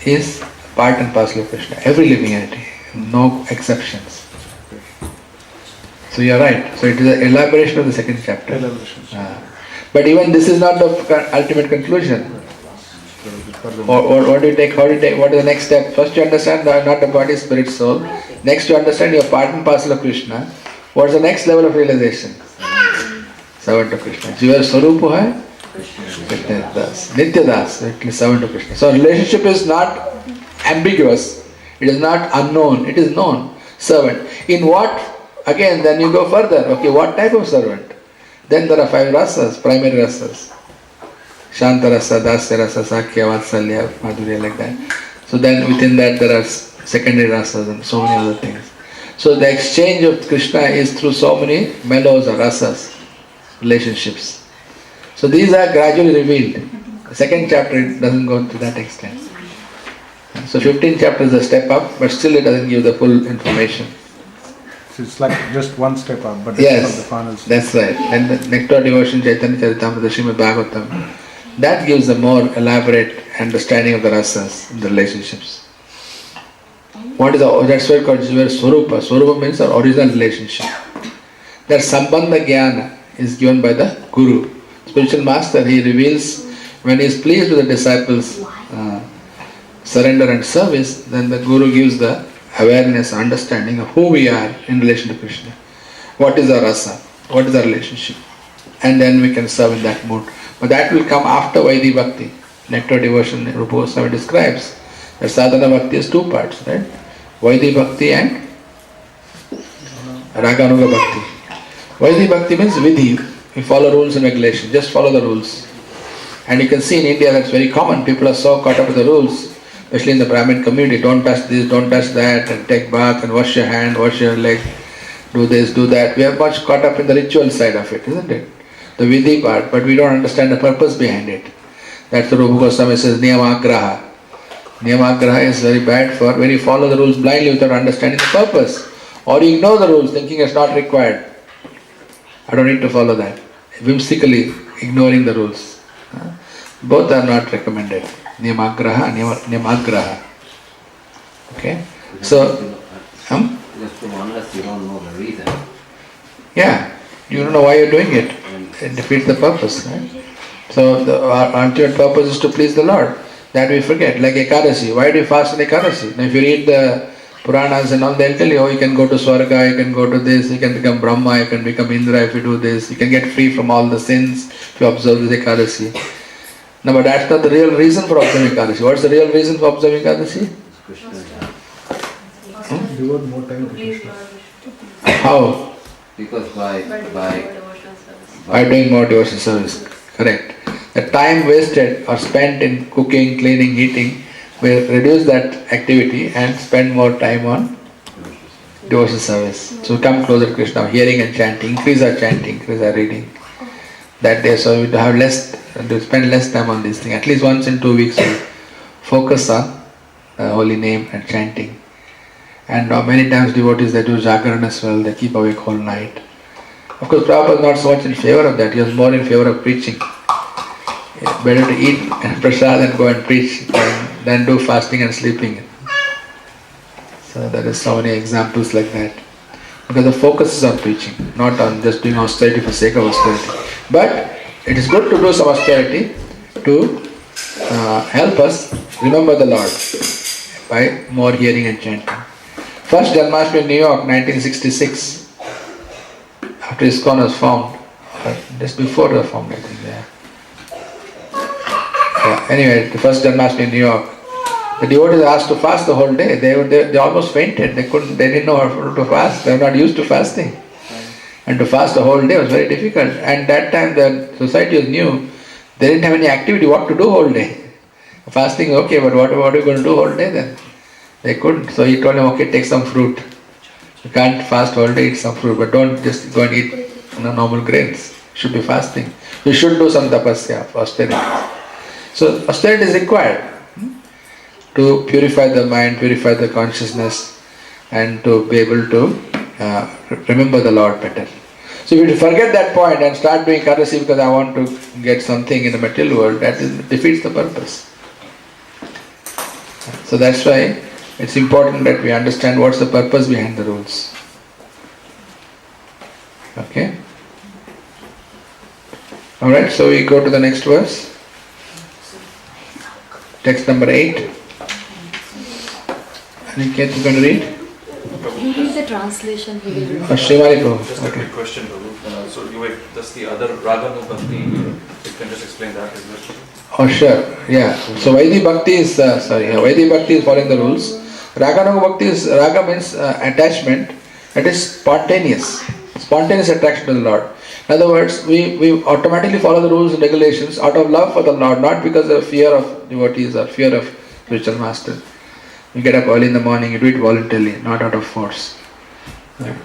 [SPEAKER 1] is part and parcel of Krishna. Every living entity. No exceptions. So you are right. So it is an elaboration of the second chapter. But even this is not the ultimate conclusion. What do you take? How do you take? What is the next step? First you understand not the body, spirit, soul. Next you understand you are part and parcel of Krishna. What is the next level of realization? Servant of Krishna. Jiva Swarupa hai Krishna Das. Nitya Das, servant of Krishna. So relationship is not ambiguous. It is not unknown. It is known. Servant. In what? Again, then you go further. Okay, what type of servant? Then there are 5 rasas, primary rasas. Shanta rasa, Dasya rasa, Sakya, Vatsalya, Madhurya, like that. So then within that there are secondary rasas and so many other things. So the exchange of Krishna is through so many mellows or rasas, relationships. So these are gradually revealed. The second chapter doesn't go to that extent. So 15th chapter is a step up, but still it doesn't give the full information.
[SPEAKER 4] So it's like just one step up, but
[SPEAKER 1] yes,
[SPEAKER 4] it's not the final step.
[SPEAKER 1] That's right. And the Nectar Devotion, Chaitanya Charitamrita, Srimad Bhagavatam, that gives a more elaborate understanding of the rasas, the relationships. What is that's why it's called Swarupa. Swarupa means our original relationship. That Sambandha Jnana is given by the Guru. Spiritual master, he reveals when he is pleased with the disciples' surrender and service, then the Guru gives the awareness, understanding of who we are in relation to Krishna. What is our rasa? What is our relationship? And then we can serve in that mood. But that will come after Vaidhi Bhakti. Nectar Devotion, Rupa Goswami describes that sadhana bhakti is 2 parts, right? Vaidhi Bhakti and Raganuga Bhakti. Vaidhi Bhakti means vidhi. We follow rules and regulations. Just follow the rules. And you can see in India that's very common. People are so caught up with the rules, especially in the Brahmin community. Don't touch this, don't touch that, and take bath and wash your hand, wash your leg. do this, do that. We are much caught up in the ritual side of it, isn't it? The vidhi part, but we don't understand the purpose behind it. That's the Rupa Goswami says niyamagraha. Niyamagraha is very bad for when you follow the rules blindly without understanding the purpose. Or you ignore the rules thinking it's not required. I don't need to follow that. Whimsically ignoring the rules. Both are not recommended. Niyamagraha, niyamagraha. Okay? So,
[SPEAKER 3] Just unless you don't know the reason.
[SPEAKER 1] yeah, you don't know why you're doing it. It defeats the purpose. Right? So our ultimate purpose is to please the Lord. That we forget. Like Ekadasi. Why do you fast on Ekadasi? Now if you read the Puranas and all, they'll tell you, oh, you can go to Swarga, you can go to this, you can become Brahma, you can become Indra if you do this, you can get free from all the sins if you observe this Ekadasi. No, but that's not the real reason for observing Ekadasi. What's the real reason for observing Ekadasi?
[SPEAKER 4] Devote more time to Krishna.
[SPEAKER 1] How?
[SPEAKER 3] Because by
[SPEAKER 1] Doing more devotional service. Correct. The time wasted or spent in cooking, cleaning, eating will reduce that activity and spend more time on devotional service. So come closer to Krishna, hearing and chanting, increase our chanting, increase our reading. That day, so we have to spend less time on this thing. At least once in 2 weeks we focus on the holy name and chanting. And many times devotees, they do jagaran as well, they keep awake whole night. Of course, Prabhupada is not so much in favor of that, he was more in favor of preaching. Better to eat prasad and go and preach than do fasting and sleeping. So there is so many examples like that. Because the focus is on preaching, not on just doing austerity for sake of austerity. But it is good to do some austerity to help us remember the Lord by more hearing and chanting. First Janmashtami in New York, 1966, after ISKCON was formed, just before it was formed, I think. Anyway, the first Janmashtami in New York, the devotees asked to fast the whole day. They almost fainted. They didn't know how to fast. They were not used to fasting. And to fast the whole day was very difficult. And that time the society was new. They didn't have any activity what to do whole day. Fasting is okay, but what are you going to do whole day then? They couldn't. So he told them, okay, take some fruit. You can't fast all day, eat some fruit, but don't just go and eat normal grains. You should be fasting. You should do some tapasya, austerity. So austerity is required to purify the mind, purify the consciousness, and to be able to remember the Lord better. So if you forget that point and start doing Ekadasi because I want to get something in the material world, that defeats the purpose. So that's why it's important that we understand what's the purpose behind the rules. Okay? Alright, so we go to the next verse. Text number 8. Aniket, you can read?
[SPEAKER 2] He is the translation he will read.
[SPEAKER 1] Srimali Prabhu.
[SPEAKER 6] Just a quick question, Prabhu. So you wait, just the other Raganu Bhakti, you can just explain that as well.
[SPEAKER 1] Oh sure, yeah. So Vaidhi Bhakti is, Vaidhi Bhakti is following the rules. Raganuga Bhakti is, Raga means attachment, that is spontaneous attraction to the Lord. In other words, we automatically follow the rules and regulations out of love for the Lord, not because of fear of devotees or fear of spiritual master. You get up early in the morning, you do it voluntarily, not out of force.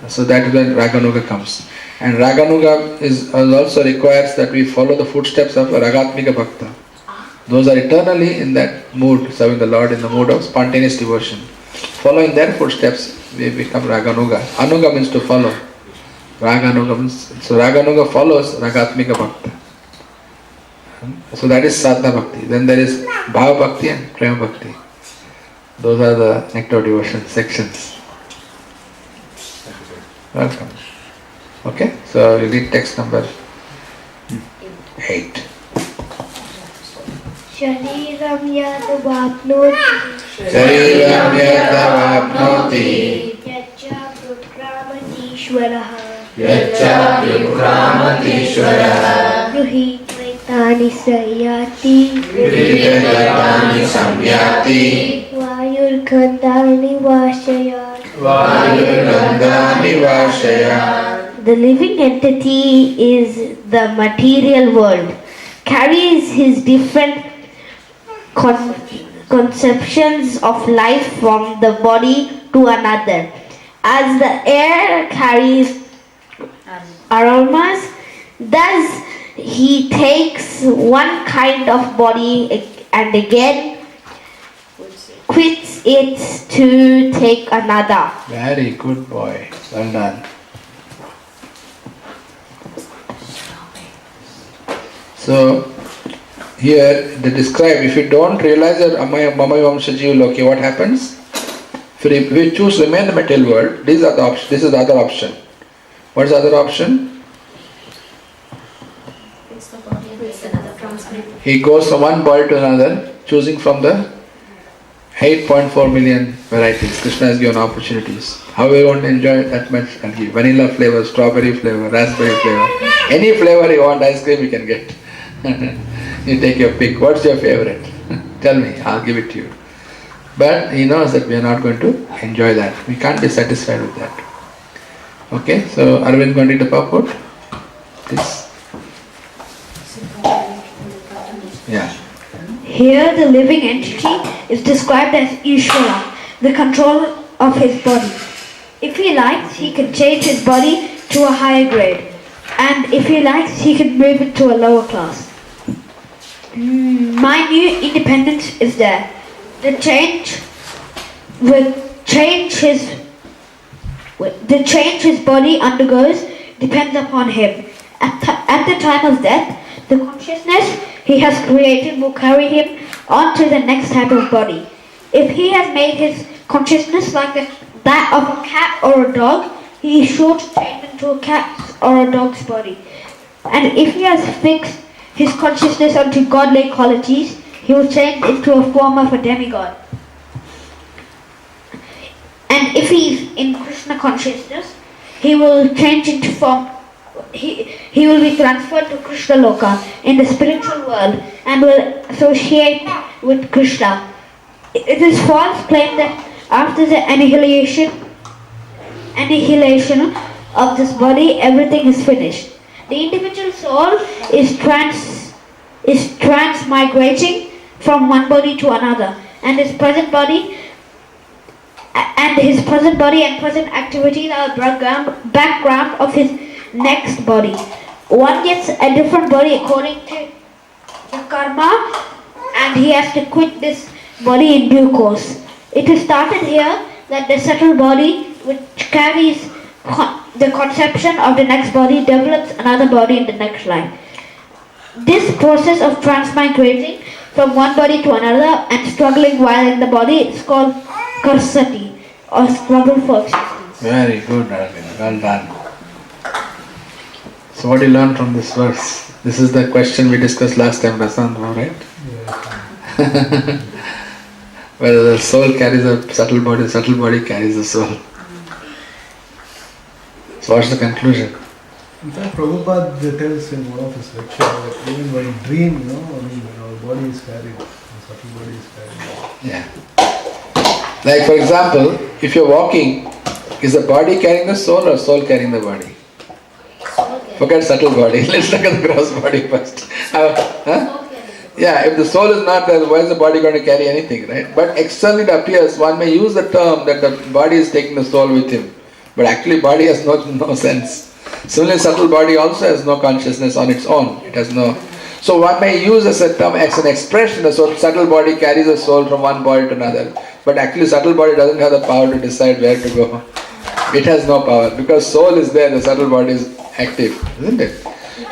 [SPEAKER 1] So that is when Raganuga comes. And Raganuga is also requires that we follow the footsteps of a Ragatmika Bhakta. Those are eternally in that mood, serving the Lord in the mood of spontaneous devotion. Following their footsteps, we become Raganuga. Anuga means to follow. Raganuga means, so Raganuga follows Ragatmika Bhakta. So that is Sadhana Bhakti. Then there is Bhava Bhakti and Prema Bhakti. Those are the nectar devotion sections. Welcome. Okay, so we read text number 8.
[SPEAKER 7] Shariram yad vapnoti
[SPEAKER 1] Shariram yad vapnoti
[SPEAKER 7] Yaccha Prukramati
[SPEAKER 1] Yaccha Prukramati
[SPEAKER 7] Gruhitvaitani sayati
[SPEAKER 1] Gritani samyati
[SPEAKER 7] Vayurkandani vashayat
[SPEAKER 1] Vayurkandani vashaya.
[SPEAKER 7] The living entity is the material world, carries his different conceptions of life from the body to another, As the air carries aromas, thus he takes one kind of body and again quits it to take another.
[SPEAKER 1] Very good boy. Well done. So here they describe, if you don't realize that Mama Vamsha Jiva Loki, what happens? If we choose remain in the material world, this is the other option. What is the other option?
[SPEAKER 2] It's the body and it's another transmit.
[SPEAKER 1] He goes from one body to another, choosing from the 8.4 million varieties. Krishna has given opportunities. How we want to enjoy it, that much I'll give. Vanilla flavor, strawberry flavor, raspberry flavor. Any flavor you want ice cream you can get. You take your pick. What's your favorite? Tell me, I'll give it to you. But he knows that we are not going to enjoy that. We can't be satisfied with that. Okay, so Arvind going to read the purport? Please. Yeah.
[SPEAKER 7] Here the living entity is described as Ishvara, the controller of his body. If he likes, he can change his body to a higher grade. And if he likes, he can move it to a lower class. My new independence is there. The change his body undergoes depends upon him. At the time of death, the consciousness he has created will carry him on to the next type of body. If he has made his consciousness like that of a cat or a dog, he is sure to change into a cat's or a dog's body. And if he has fixed his consciousness onto godlike qualities, he will change into a form of a demigod. And if he is in Krishna consciousness, he will change into form. He will be transferred to Krishna Loka in the spiritual world and will associate with Krishna. It is false claim that after the annihilation of this body, everything is finished. The individual soul is transmigrating from one body to another, and his present body and present activities are the background of his next body. One gets a different body according to the karma, and he has to quit this body in due course. It is started here that the subtle body, which carries the conception of the next body, develops another body in the next life. This process of transmigrating from one body to another and struggling while in the body is called karsati, or struggle for existence.
[SPEAKER 1] Very good, Arvind. Well done. So what do you learn from this verse? This is the question we discussed last time, Rasandra, right? Yeah. Whether the soul carries a subtle body carries the soul. So what's the conclusion?
[SPEAKER 8] In fact, Prabhupada tells in one of his lectures that even when we dream, our body is carried, our subtle body is carried.
[SPEAKER 1] Yeah. Like for example, if you're walking, is the body carrying the soul or soul carrying the body? Forget subtle body, let's look at the gross body first. Yeah, if the soul is not there, why is the body going to carry anything, right? But externally it appears, one may use the term that the body is taking the soul with him. But actually body has no sense. Similarly, subtle body also has no consciousness on its own. It has no. So one may use as a term, as an expression, the subtle body carries the soul from one body to another. But actually subtle body doesn't have the power to decide where to go. It has no power. Because soul is there, the subtle body is active, isn't it?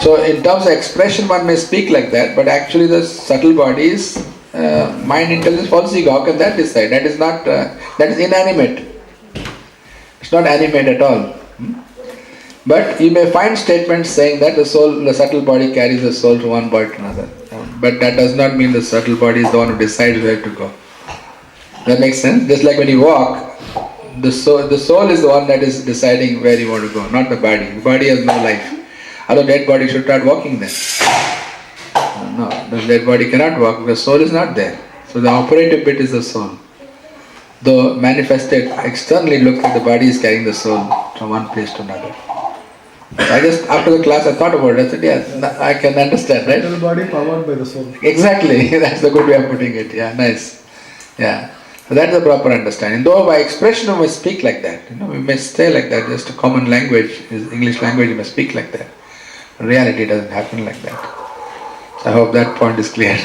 [SPEAKER 1] So in terms of expression one may speak like that, but actually the subtle body is mind, intelligence, false ego. How can that decide? That is not, that is inanimate. It's not animate at all. But you may find statements saying that the subtle body carries the soul from one body to another. But that does not mean the subtle body is the one who decides where to go. That makes sense? Just like when you walk, the soul is the one that is deciding where you want to go, not the body. The body has no life. Other dead body should start walking then. No, the dead body cannot walk because soul is not there. So the operative bit is the soul. Though manifested externally, looks like the body is carrying the soul from one place to another. I just, after the class, I thought about it. I said, yeah, I can understand, right?
[SPEAKER 8] The body powered by the soul.
[SPEAKER 1] Exactly. That's the good way of putting it. Yeah, nice. Yeah. So that's the proper understanding. Though by expression we may speak like that, we may say like that, just a common language, English language, you may speak like that. In reality, it doesn't happen like that. So I hope that point is clear.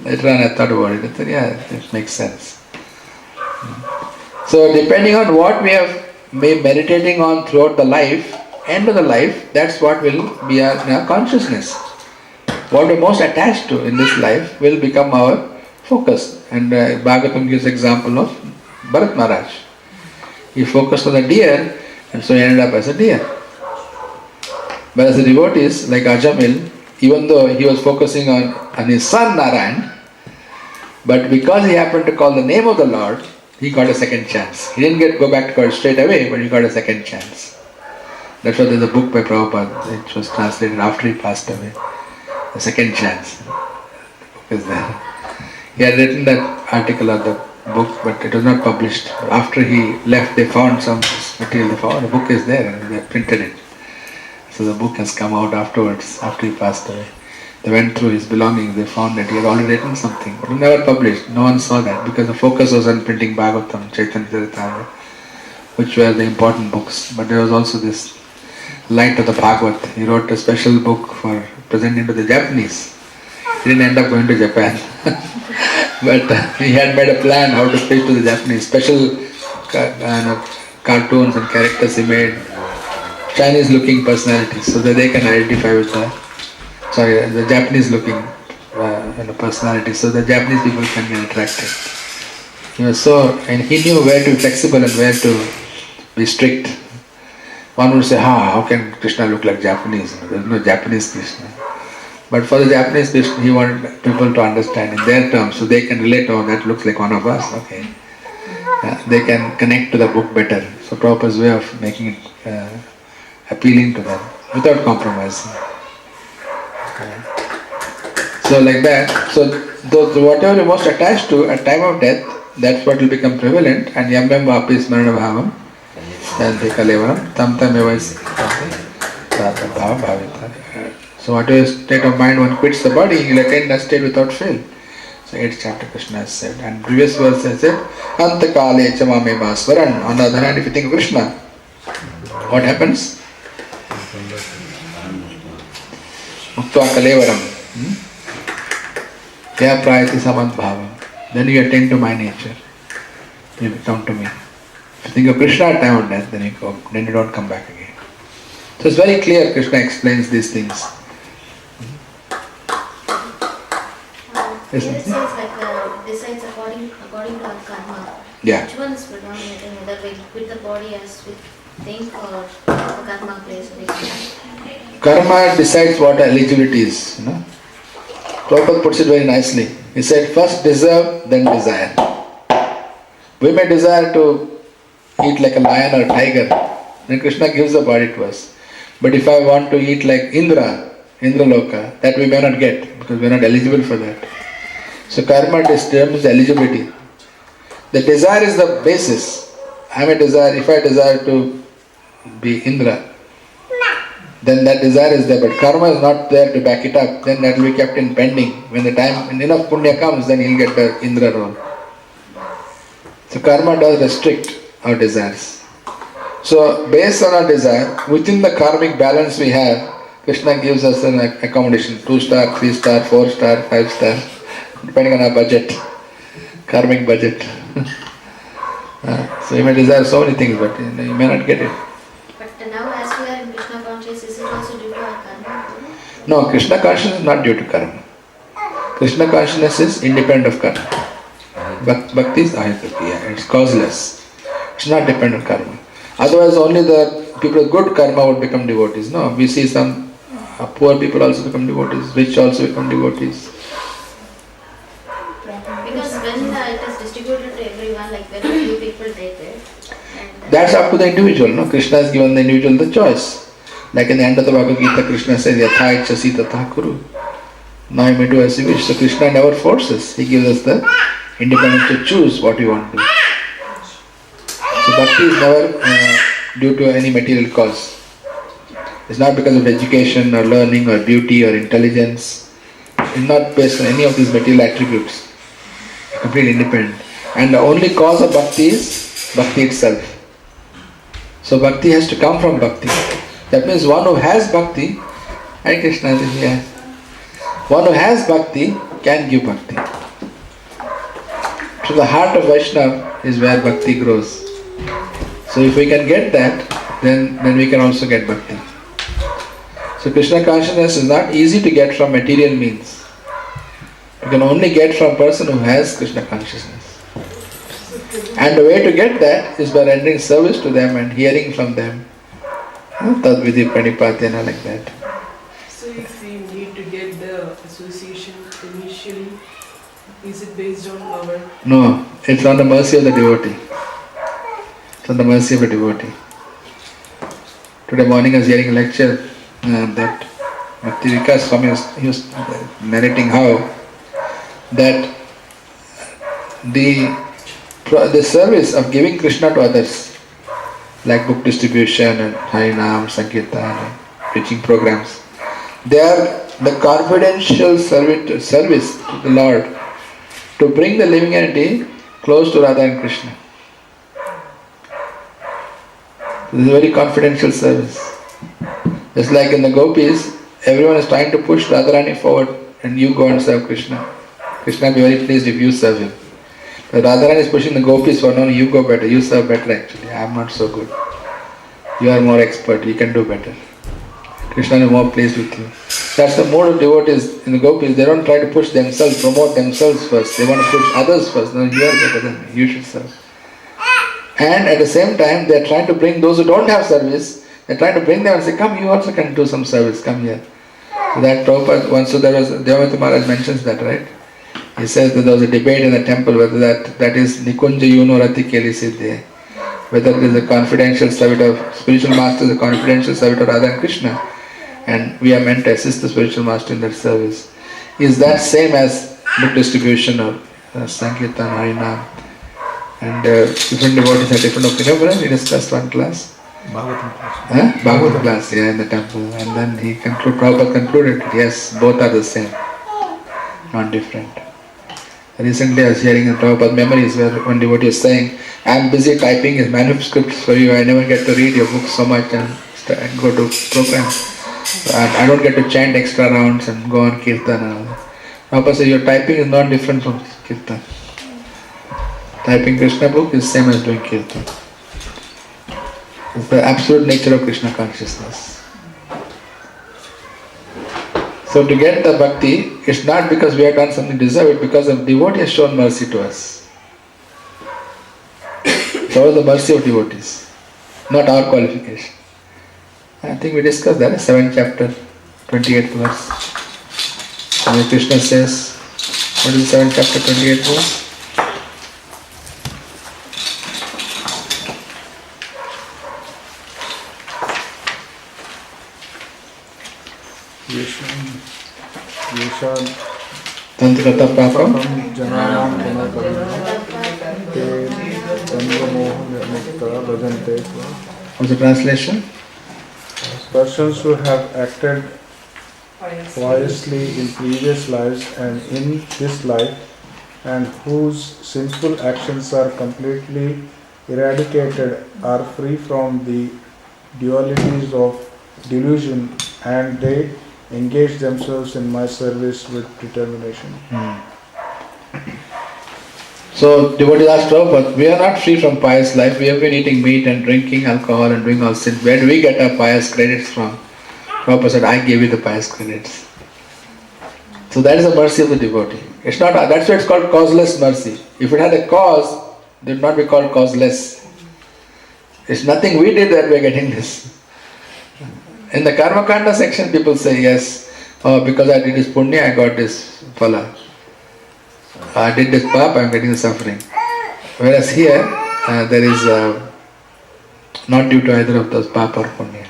[SPEAKER 1] Later on I thought about it, I thought, yeah, it makes sense. So depending on what we have been meditating on throughout the life, end of the life, that's what will be our consciousness. What we're most attached to in this life will become our focus. And Bhagavatam gives example of Bharat Maharaj. He focused on the deer and so he ended up as a deer. But as the devotees like Ajamil, even though he was focusing on his son Narayan, but because he happened to call the name of the Lord, he got a second chance. He didn't go back to God straight away, but he got a second chance. That's why there's a book by Prabhupada, which was translated after he passed away. A second chance. The book is there. He had written that article of the book, but it was not published. After he left, they found some material. They found the book is there and they printed it. So the book has come out afterwards, after he passed away. They went through his belongings, they found that he had already written something, but it was never published. No one saw that because the focus was on printing Bhagavatam, Chaitanya Charitamrita, which were the important books. But there was also this light of the Bhagavat. He wrote a special book for presenting to the Japanese. He didn't end up going to Japan. But he had made a plan how to preach to the Japanese. Special cartoons and characters he made. Chinese looking personalities so that they can identify with the Japanese looking personalities so the Japanese people can get attracted. And he knew where to be flexible and where to be strict. One would say, how can Krishna look like Japanese? There is no Japanese Krishna. But for the Japanese Krishna, he wanted people to understand in their terms so they can relate, oh, that looks like one of us, okay. They can connect to the book better. So Prabhupada's way of making it appealing to them without compromising. So like that, so whatever you're most attached to at time of death, that's what will become prevalent, and yam yam vapi smarana bhavam yanti kalevaram tam tam evais bhavam bhavita. So whatever state of mind one quits the body, he will attain that state without fail. So 8th chapter Krishna has said, and previous verse has said, anta kale chamame masvaran. On the other hand, if you think of Krishna, what happens? Muktva kalevaram. Kya prayati samant bhavam. Then you attain to my nature. You come to me. If you think of Krishna at time of death, then you don't come back again. So it's very clear, Krishna explains these things.
[SPEAKER 9] It says like decides according to our karma.
[SPEAKER 1] Yeah.
[SPEAKER 9] Which one is predominating, whether we quit the body as we think or the karma plays a big role?
[SPEAKER 1] Karma decides what eligibility is. Prabhupada puts it very nicely. He said, first deserve, then desire. We may desire to eat like a lion or a tiger, then Krishna gives the body to us. But if I want to eat like Indra Loka, that we may not get because we are not eligible for that. So karma determines eligibility. The desire is the basis. If I desire to be Indra, then that desire is there, but karma is not there to back it up, then that will be kept in pending. When the time, when enough punya comes, then he'll get the Indra role. So karma does restrict our desires. So based on our desire, within the karmic balance we have, Krishna gives us an accommodation, 2-star, 3-star, 4-star, 5-star, depending on our budget, karmic budget. So you may desire so many things, but you may not get it.
[SPEAKER 9] But now as we are in Krishna consciousness, is it also due to our karma?
[SPEAKER 1] No, Krishna consciousness is not due to karma. Krishna consciousness is independent of karma. Bhakti is ahitaki, it's causeless. It's not dependent on karma. Otherwise only the people with good karma would become devotees. No, we see some poor people also become devotees, rich also become devotees.
[SPEAKER 9] Because when it is distributed to everyone, like very few people take it.
[SPEAKER 1] That's up to the individual. No? Krishna has given the individual the choice. Like in the end of the Bhagavad Gita, Krishna says, Yatha ichchasi tatha kuru. Now you may do as you wish. So Krishna never forces. He gives us the independence to choose what we want to do. So bhakti is never due to any material cause. It's not because of education or learning or beauty or intelligence. It's not based on any of these material attributes. completely independent. And the only cause of bhakti is bhakti itself. So bhakti has to come from bhakti. That means one who has bhakti, Hare Krishna, yeah. One who has bhakti can give bhakti. So the heart of Vaishnava is where bhakti grows. So if we can get that, then we can also get bhakti. So Krishna consciousness is not easy to get from material means. You can only get from a person who has Krishna consciousness. And the way to get that is by rendering service to them and hearing from them. Tad vidhi pranipatena, like that.
[SPEAKER 10] So if we need to get the association initially, is it based on our...
[SPEAKER 1] No, it's on the mercy of the devotee. It's on the mercy of a devotee. Today morning I was hearing a lecture that Bhakti Vikas Swami was narrating how that the service of giving Krishna to others, like book distribution and Harinam, Sankirtan and preaching programs, they are the confidential service to the Lord to bring the living entity close to Radha and Krishna. This is a very confidential service. Just like in the gopis, everyone is trying to push Radharani forward and you go and serve Krishna. Krishna will be very pleased if you serve him. But Radharani is pushing the gopis for, no, you go better, you serve better actually. I am not so good. You are more expert, you can do better. Krishna is more pleased with you. That's the mode of devotees in the gopis. They don't try to push themselves, promote themselves first. They want to push others first. No, you are better than me, you should serve. And at the same time, they are trying to bring those who don't have service, they are trying to bring them and say, come, you also can do some service, come here. So that Prabhupada, once so there was, Devamata Maharaj mentions that, right? He says that there was a debate in the temple whether that is Nikunja Yuno Rati Keli Siddhe, whether it is a confidential service of spiritual master, the confidential service of Radha and Krishna, and we are meant to assist the spiritual master in that service. Is that same as book distribution or Sankirtan, Harinam? And different devotees have different opinions. We discussed one class.
[SPEAKER 8] Bhagavatam class.
[SPEAKER 1] Bhagavatam class, yeah, in the temple. And then Prabhupada concluded, yes, both are the same, not different. Recently I was hearing in Prabhupada memories where one devotee is saying, I am busy typing his manuscripts for you, I never get to read your books so much and go to programs. I don't get to chant extra rounds and go on kirtan and all that. Prabhupada says, your typing is not different from kirtan. Typing Krishna book is same as doing kirtan. It's the absolute nature of Krishna consciousness. So to get the bhakti, it's not because we have done something to deserve it, because the devotee has shown mercy to us. It's all the mercy of devotees, not our qualification. I think we discussed that in 7th chapter, 28th verse. And Krishna says, what is 7th chapter, 28th verse? Tantrata Papam
[SPEAKER 4] Jananam Te Tandramoha Nirmukta Bhajante.
[SPEAKER 1] What's the translation?
[SPEAKER 4] Persons who have acted piously in previous lives and in this life, and whose sinful actions are completely eradicated, are free from the dualities of delusion, and they engage themselves in my service with determination.
[SPEAKER 1] So devotees asked Prabhupada, we are not free from pious life, we have been eating meat and drinking alcohol and doing all sins. Where do we get our pious credits from? Prabhupada said, I gave you the pious credits. So that is the mercy of the devotee. It's not, that's why it's called causeless mercy. If it had a cause, it would not be called causeless. It's nothing we did that we are getting this. In the Karma Kanda section, people say, yes, because I did this punya, I got this phala. I did this pap, I am getting the suffering. Whereas here, there is not due to either of those, papa or punya.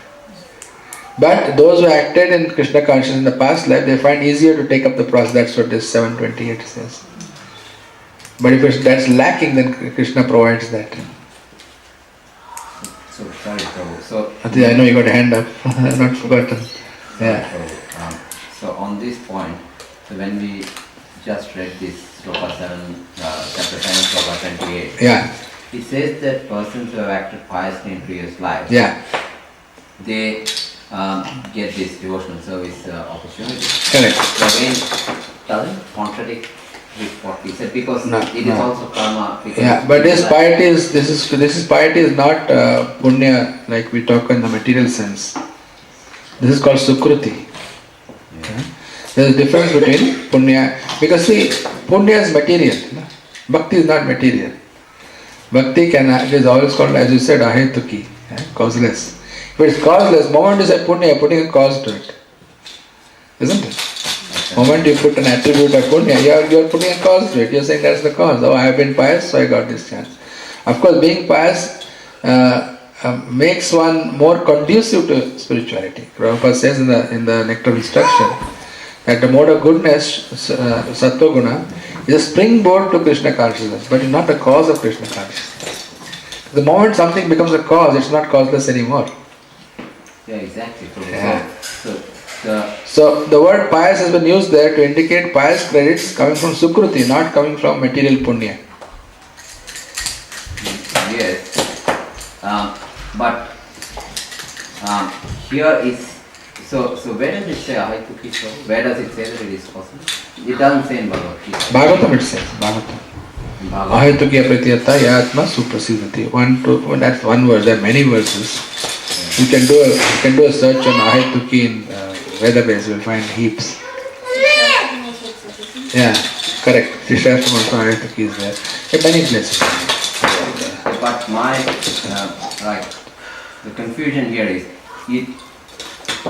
[SPEAKER 1] But those who acted in Krishna consciousness in the past life, they find easier to take up the process. That's what this 728 says. But if that's lacking, then Krishna provides that.
[SPEAKER 3] So, sorry, Prabhu. So,
[SPEAKER 1] I know you got a hand up. I've not forgotten. Yeah.
[SPEAKER 3] So on this point, so when we just read this Sloka 7, chapter 7, Sloka 28.
[SPEAKER 1] Yeah.
[SPEAKER 3] It says that persons who have acted piously in previous lives,
[SPEAKER 1] Yeah.
[SPEAKER 3] they get this devotional service opportunity.
[SPEAKER 1] Correct.
[SPEAKER 3] So again, doesn't contradict with what we said, because
[SPEAKER 1] No,
[SPEAKER 3] it is
[SPEAKER 1] no.
[SPEAKER 3] also karma. Because
[SPEAKER 1] Yeah, but this piety is piety is not punya like we talk in the material sense. This is called sukruti. Yeah. There is a difference between punya, because see, punya is material. No? Bhakti is not material. Bhakti it is always called, as you said, ahetuki, causeless. If it is causeless, moment you say punya, you are putting a cause to it. Isn't it? Moment you put an attribute of punya, you are putting a cause to it. You are saying that's the cause. Oh, I have been pious, so I got this chance. Of course, being pious makes one more conducive to spirituality. Prabhupada says in the Nectar of Instruction that the mode of goodness, Sattva Guna, is a springboard to Krishna consciousness, but it's not the cause of Krishna consciousness. The moment something becomes a cause, it's not causeless anymore.
[SPEAKER 3] Yeah, exactly.
[SPEAKER 1] Yeah.
[SPEAKER 3] So
[SPEAKER 1] So the word pious has been used there to indicate pious credits coming from Sukruti, not coming from material punya.
[SPEAKER 3] yes, but here is so where does it say ahaituki? Where does it say that it is possible? It doesn't say in Bhagavad Gita.
[SPEAKER 1] Bhagavatam it says, Bhagavatam. Ahaituki apratiyata yatma suprasidati. That's one verse, there are many verses. You can do a search on ahaituki in Vedabase, you will find heaps. Yeah, correct. Shishashtam also ahaituki is there. In many places.
[SPEAKER 3] But my the confusion here is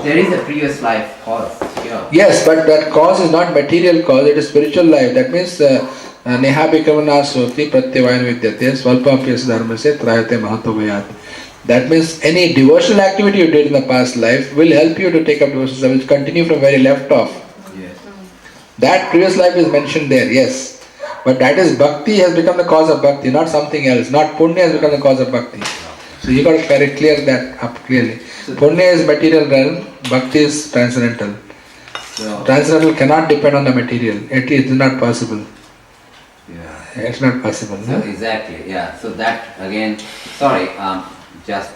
[SPEAKER 3] there is a previous life cause here.
[SPEAKER 1] Yes, but that cause is not material cause, it is spiritual life. That means neha bhikavana soti pratyavayan vidyate svalpa apyas dharmasya trayate mahato vayat. That means any devotional activity you did in the past life will help you to take up devotional service, which continue from where you left off.
[SPEAKER 3] Yes.
[SPEAKER 1] That previous life is mentioned there, yes. But that is bhakti has become the cause of bhakti, not something else. Not punya has become the cause of bhakti. So you got to clear that up clearly. Punya is material realm, bhakti is transcendental.
[SPEAKER 3] So,
[SPEAKER 1] Transcendental cannot depend on the material. It is not possible.
[SPEAKER 3] yeah.
[SPEAKER 1] It's not possible.
[SPEAKER 3] So
[SPEAKER 1] No?
[SPEAKER 3] exactly, yeah. So that again, sorry, just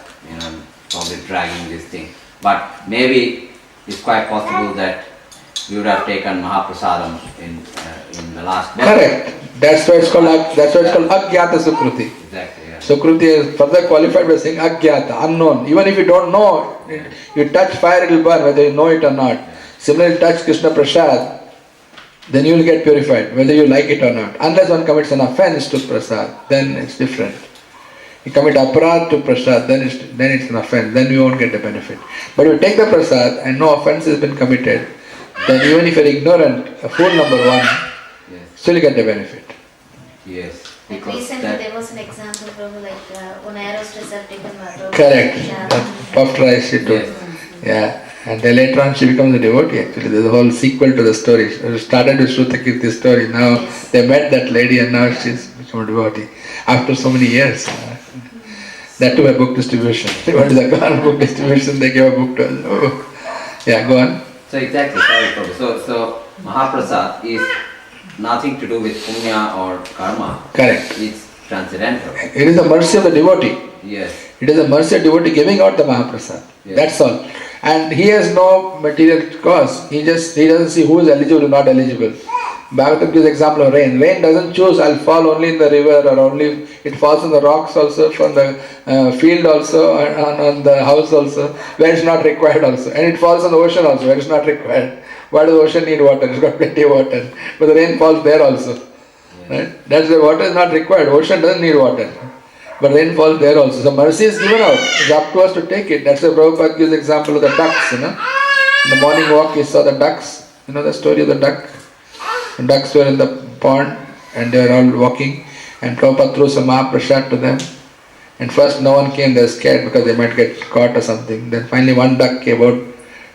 [SPEAKER 3] probably dragging this thing, but maybe it's quite possible that we would have taken Mahaprasadam in the last birth.
[SPEAKER 1] Correct. That's why it's called Agyata Sukruti.
[SPEAKER 3] Exactly, yeah.
[SPEAKER 1] Sukruti is further qualified by saying Agyata, unknown. Even if you don't know, you touch fire, it will burn, whether you know it or not. Similarly, touch Krishna Prasad, then you will get purified, whether you like it or not. Unless one commits an offense to Prasad, then it's different. You commit aparad to Prasad, then it's an offense, then you won't get the benefit. But if you take the Prasad and no offense has been committed, then even if you're ignorant, a fool number one,
[SPEAKER 3] Yes.
[SPEAKER 1] still you get the benefit.
[SPEAKER 3] Yes.
[SPEAKER 9] Like
[SPEAKER 3] Because
[SPEAKER 9] recently
[SPEAKER 3] that,
[SPEAKER 9] there was an example from like one aerostress taken water.
[SPEAKER 1] Correct. That puffed rice she took.
[SPEAKER 3] Yes.
[SPEAKER 1] Yeah. And then later on she becomes a devotee actually. There's a whole sequel to the story. It started with Shrutakirti's story. Now
[SPEAKER 9] Yes.
[SPEAKER 1] they met that lady and now she's become a devotee. After so many years. That too a book distribution. What is a book distribution? They gave a book to us. Oh. Yeah, go on.
[SPEAKER 3] so exactly, sorry Prabhu. So Mahaprasad is nothing to do with punya or karma.
[SPEAKER 1] Correct.
[SPEAKER 3] It's transcendental.
[SPEAKER 1] It is the mercy of the devotee.
[SPEAKER 3] Yes.
[SPEAKER 1] It is the mercy of devotee giving out the Mahaprasad.
[SPEAKER 3] Yes.
[SPEAKER 1] That's all. And he has no material cause. He doesn't see who is eligible or not eligible. Bhagavatam gives example of rain. Rain doesn't choose, I'll fall only in the river or only, it falls on the rocks also, from the field also, and on the house also, where it's not required also. And it falls on the ocean also, where it's not required. Why does the ocean need water? It's got plenty of water. But the rain falls there also. Right? That's why water is not required. Ocean doesn't need water. But rain falls there also. So mercy is given out. It's up to us to take it. That's why Prabhupada gives example of the ducks. In the morning walk, he saw the ducks. You know the story of the duck? The ducks were in the pond and they were all walking. And Prabhupada threw some Mahaprasad to them. And first no one came. They were scared because they might get caught or something. Then finally one duck came out,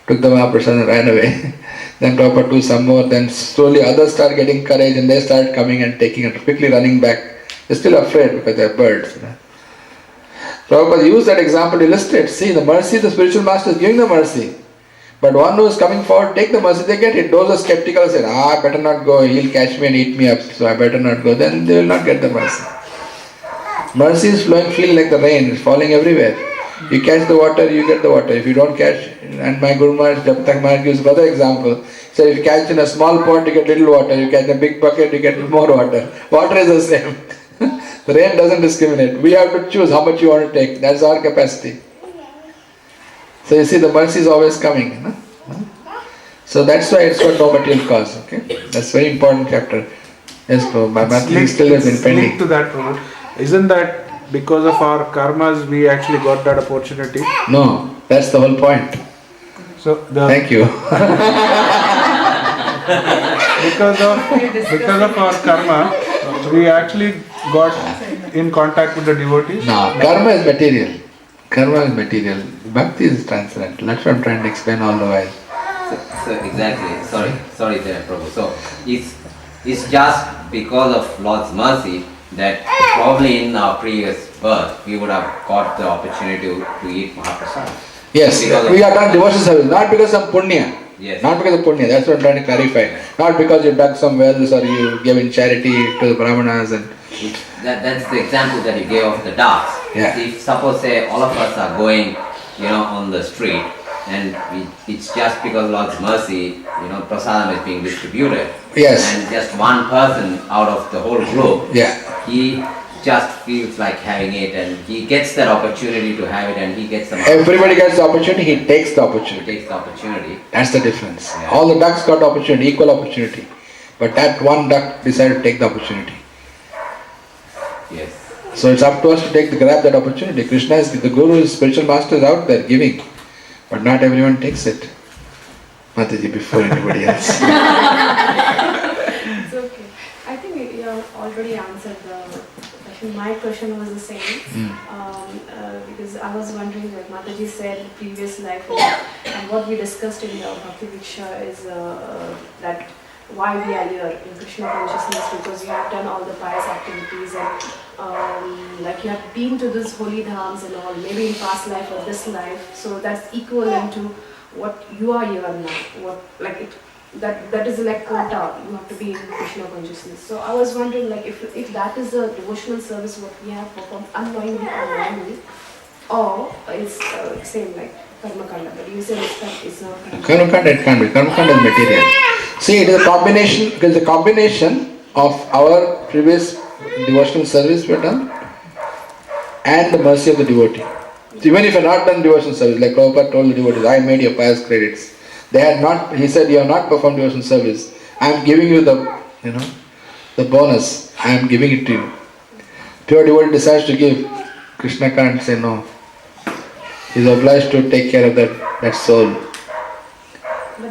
[SPEAKER 1] took the Mahaprasad and ran away. Then Prabhupada threw some more. Then slowly others started getting courage and they started coming and taking it, quickly running back. They're still afraid because they're birds. Prabhupada used that example to illustrate. See, the mercy, the spiritual master is giving the mercy. But one who is coming forward, take the mercy, they get it. Those are skeptical say, I better not go, he'll catch me and eat me up, so I better not go. Then they will not get the mercy. Mercy is flowing freely like the rain, it's falling everywhere. You catch the water, you get the water. If you don't catch, and my Guru Maharaj, Japtak Maharaj gives another example. So if you catch in a small pond, you get little water. You catch in a big bucket, you get more water. Water is the same. The rain doesn't discriminate. We have to choose how much you want to take. That's our capacity. So you see, the mercy is always coming. No? So that's why it's got no material cause. Okay, that's very important chapter. Yes, Prabhu. My monthly still has been pending.
[SPEAKER 4] Linked to that, Prabhu. Isn't that because of our karmas we actually got that opportunity?
[SPEAKER 1] No, that's the whole point.
[SPEAKER 4] So
[SPEAKER 1] thank you.
[SPEAKER 4] because of our karma, we actually got in contact with the devotees.
[SPEAKER 1] No, karma is material. Karma is material. Bhakti is transcendental. That's what I'm trying to explain all the while.
[SPEAKER 3] So exactly. Sorry there, Prabhu. So it's just because of Lord's mercy that probably in our previous birth we would have got the opportunity to eat Mahaprasad.
[SPEAKER 1] Yes, we have done devotion service, not because of punya.
[SPEAKER 3] Yes.
[SPEAKER 1] Not because of punya, that's what I'm trying to clarify. Not because you dug some wells or you gave in charity to the brahmanas and...
[SPEAKER 3] That's the example that you gave of the ducks.
[SPEAKER 1] Yeah.
[SPEAKER 3] If suppose say all of us are going, on the street and it's just because Lord's mercy, prasadam is being distributed.
[SPEAKER 1] Yes.
[SPEAKER 3] And just one person out of the whole group, he just feels like having it and he gets that opportunity to have it and he gets some...
[SPEAKER 1] Everybody gets the opportunity, he takes the opportunity.
[SPEAKER 3] He takes the opportunity.
[SPEAKER 1] That's the difference.
[SPEAKER 3] Yeah.
[SPEAKER 1] All the ducks got opportunity, equal opportunity. But that one duck decided to take the opportunity.
[SPEAKER 3] Yes.
[SPEAKER 1] So it's up to us to grab that opportunity. Krishna is, the Guru is spiritual master is out there giving. But not everyone takes it. Mataji, before anybody else.
[SPEAKER 11] It's okay. I think you have already answered the question. My question was the same. Because I was wondering, like Mataji said, previous life and what we discussed in the Bhakti Diksha is that why we are here in Krishna consciousness, because you have done all the pious activities and like you have been to this holy dhams and all, maybe in past life or this life, so that's equivalent to what you are here now. That is like quota, you have to be in Krishna consciousness. So I was wondering, like if that is a devotional service what we have performed unknowingly or knowingly, or it's same like karma kanda, but you said it's not
[SPEAKER 1] Karma kanda, it can't be. Karma kanda is material. See, it is a combination, because the combination of our previous devotional service we have done and the mercy of the devotee. So even if you have not done devotional service, like Prabhupada told the devotees, I made your pious credits. They had not, he said, you have not performed devotional service. I am giving you the bonus. I am giving it to you. Pure devotee decides to give, Krishna can't say no. He is obliged to take care of that soul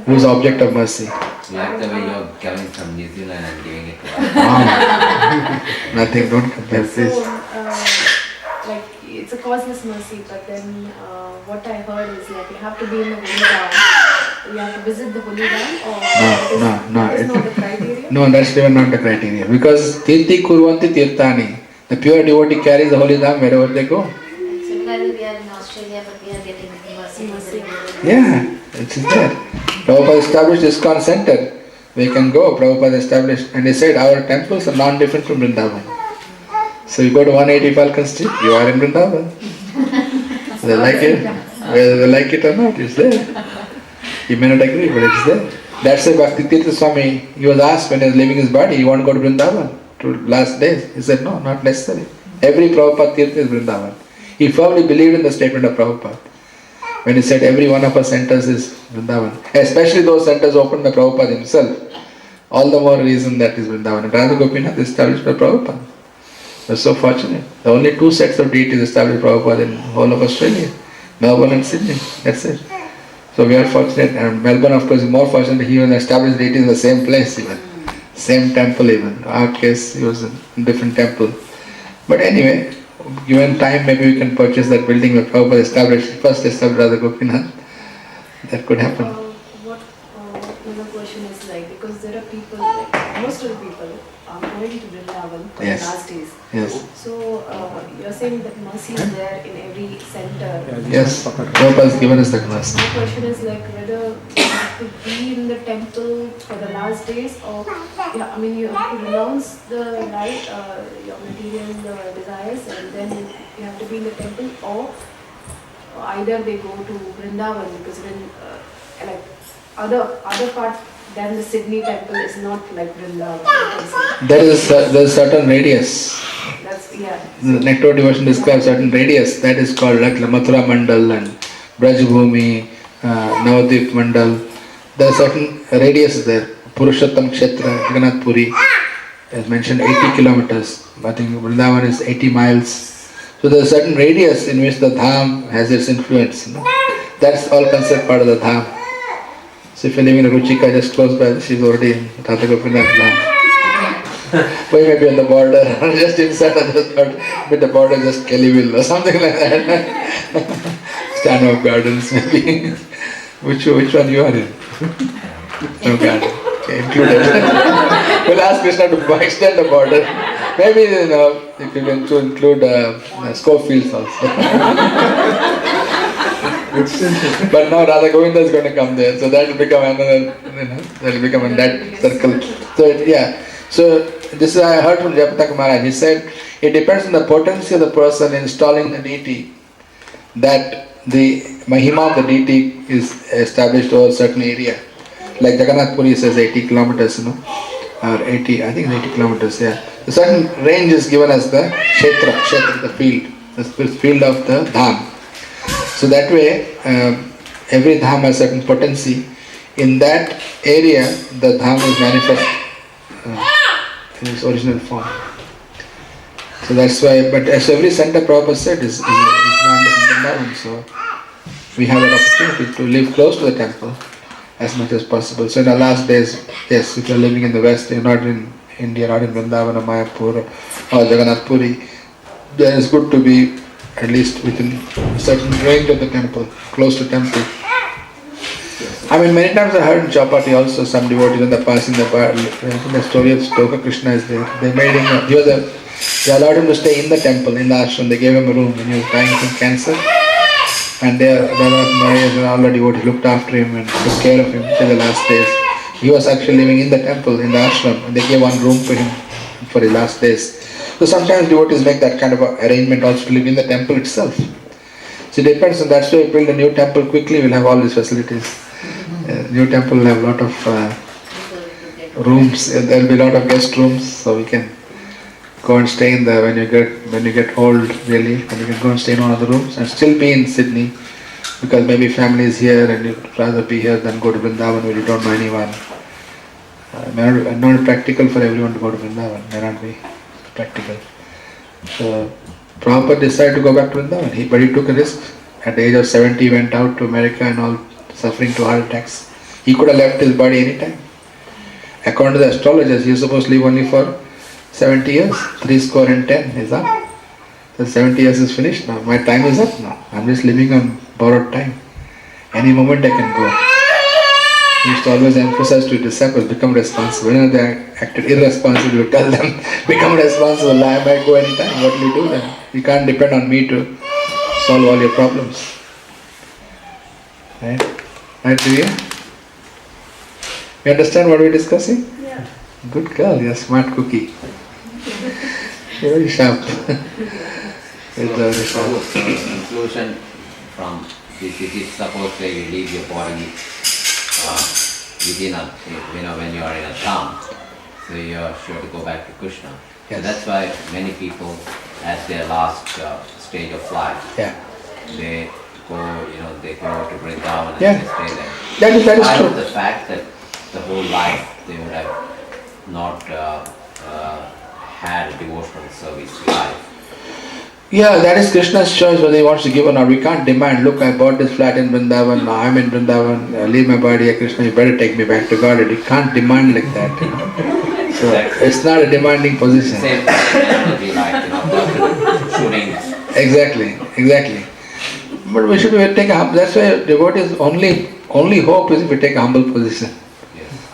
[SPEAKER 1] who is the object of mercy.
[SPEAKER 3] Like the way you are coming from New Zealand and giving it to us.
[SPEAKER 1] Nothing, don't compare, please.
[SPEAKER 11] Like it's a causeless mercy, but then what I heard is like you have to be in the holy dham. You have to visit the holy dham, or that is not the criteria?
[SPEAKER 1] No, that's even not the criteria. Because tirthi kurvanti tirthani. The pure devotee carries the holy dham wherever they go.
[SPEAKER 9] Similarly, we are in Australia, but we are getting mercy.
[SPEAKER 1] Yeah, it's there. Prabhupada established ISKCON center. We can go. Prabhupada established, and he said our temples are non-different from Vrindavan. So you go to 180 Falcon Street, you are in Vrindavan. They like it, whether they like it or not, it's there. You may not agree, but it's there. That's why Bhakti Tirtha Swami, he was asked when he was leaving his body, you want to go to Vrindavan to last days? He said, no, not necessary. Every Prabhupada Tirtha is Vrindavan. He firmly believed in the statement of Prabhupada when he said every one of our centers is Vrindavan. Especially those centers opened by Prabhupada himself. All the more reason that is Vrindavan. And Radha Gopinath is established by Prabhupada. We're so fortunate. The only two sets of deities established by Prabhupada in the whole of Australia, Melbourne and Sydney. That's it. So we are fortunate, and Melbourne of course is more fortunate. He was established deities in the same place even. Same temple even. In our case, he was in a different temple. But anyway, given time, maybe we can purchase that building where Prabhupada first established Radha Gopinath. That could happen.
[SPEAKER 11] What another question is like, because there are people, like most of the people are going to Vrindavan for
[SPEAKER 1] Yes.
[SPEAKER 11] the last days.
[SPEAKER 1] Yes.
[SPEAKER 11] So you're saying that mercy is there in every center.
[SPEAKER 1] Yes. Prabhupada has given us that mercy.
[SPEAKER 11] My question is like whether you have to be in the temple for the last days, or yeah, I mean you have to renounce the life, your material desires, and then you have to be in the temple, or either they go to Vrindavan, because when like other part than the Sydney temple is not like Vrindavan.
[SPEAKER 1] There is certain radius.
[SPEAKER 11] That's yeah.
[SPEAKER 1] The Nectar devotion describes certain radius that is called like Mathura Mandal and Brajbhumi, Navadvip Mandal. There are certain radius there. Purushottam Kshetra, Jagannath Puri is mentioned 80 kilometers. I think Vrindavan is 80 miles. So there is a certain radius in which the Dham has its influence. That's all considered part of the Dham. So if you're living in Ruchika just close by, she's already in Tata Gopinath Dham. But you may be on the border, just inside of the third, with the border just Kellyville or something like that. Stanhope Gardens maybe. Which one you are in? No garden. Okay, included. We'll ask Krishna to extend the border. Maybe if you can to include Schofields also. But now Radha Govinda is going to come there, so that will become another, that will become in that circle. So yeah, so this is I heard from Japatak Maharaj. He said it depends on the potency of the person installing the deity, that the Mahima of the deity is established over a certain area. Like Jagannath Puri says 80 kilometers, or 80, I think 80 kilometers, yeah. A certain range is given as the Kshetra, the field of the Dham. So that way, every Dham has certain potency. In that area, the Dham is manifest in its original form. So that's why, but as every center Prabhupada said is not Vrindavan, so we have that opportunity to live close to the temple as much as possible. So in the last days, yes, if you're living in the West, you're not in India, not in Vrindavan or Mayapur or Jagannath Puri, then it's good to be at least within a certain range of the temple, close to temple. I mean, many times I heard in Chapati also some devotees in the past, in the story of Stoka Krishna is there. They made him, they allowed him to stay in the temple, in the ashram. They gave him a room when he was dying from cancer. And there were all the devotees looked after him and took care of him till the last days. He was actually living in the temple, in the ashram, and they gave one room for him for his last days. So sometimes devotees make that kind of arrangement also to live in the temple itself. So it depends on that's why we build a new temple quickly, we'll have all these facilities. New temple will have a lot of rooms, there will be a lot of guest rooms, so we can go and stay in the, when you get old really, and you can go and stay in one of the rooms and still be in Sydney, because maybe family is here and you'd rather be here than go to Vrindavan where you don't know anyone. Not practical for everyone to go to Vrindavan, may not be practical. So Prabhupada decided to go back to Vrindavan, but he took a risk. At the age of 70 he went out to America and all, suffering to heart attacks. He could have left his body anytime. According to the astrologers, he was supposed to live only for 70 years, 310 is up. So 70 years is finished now. My time is up now. I'm just living on borrowed time. Any moment I can go. He used to always emphasize to his disciples, become responsible. Whenever they acted irresponsible, you tell them, become responsible. I might go anytime. What will you do then? You can't depend on me to solve all your problems. Right? Right, Vijay? You understand what we're discussing?
[SPEAKER 11] Yeah.
[SPEAKER 1] Good girl, you're a smart cookie. You're very sharp. You're very sharp.
[SPEAKER 3] Conclusion from this, it is supposed that you leave your body within a, when you are in a town, so you are sure to go back to Krishna.
[SPEAKER 1] Yes.
[SPEAKER 3] So that's why many people at their last stage of life, they go to Vrindavan and they stay there.
[SPEAKER 1] That is
[SPEAKER 3] Despite
[SPEAKER 1] true.
[SPEAKER 3] of the fact that the whole life they would have not had a devotional service life.
[SPEAKER 1] Yeah, that is Krishna's choice whether he wants to give or not. We can't demand, look, I bought this flat in Vrindavan, now I'm in Vrindavan, leave my body here, Krishna, you better take me back to God. You can't demand like that. So it's not a demanding position.
[SPEAKER 3] Same analogy like, shooting.
[SPEAKER 1] Exactly. But we should take a, that's why devotees only hope is if we take a humble position.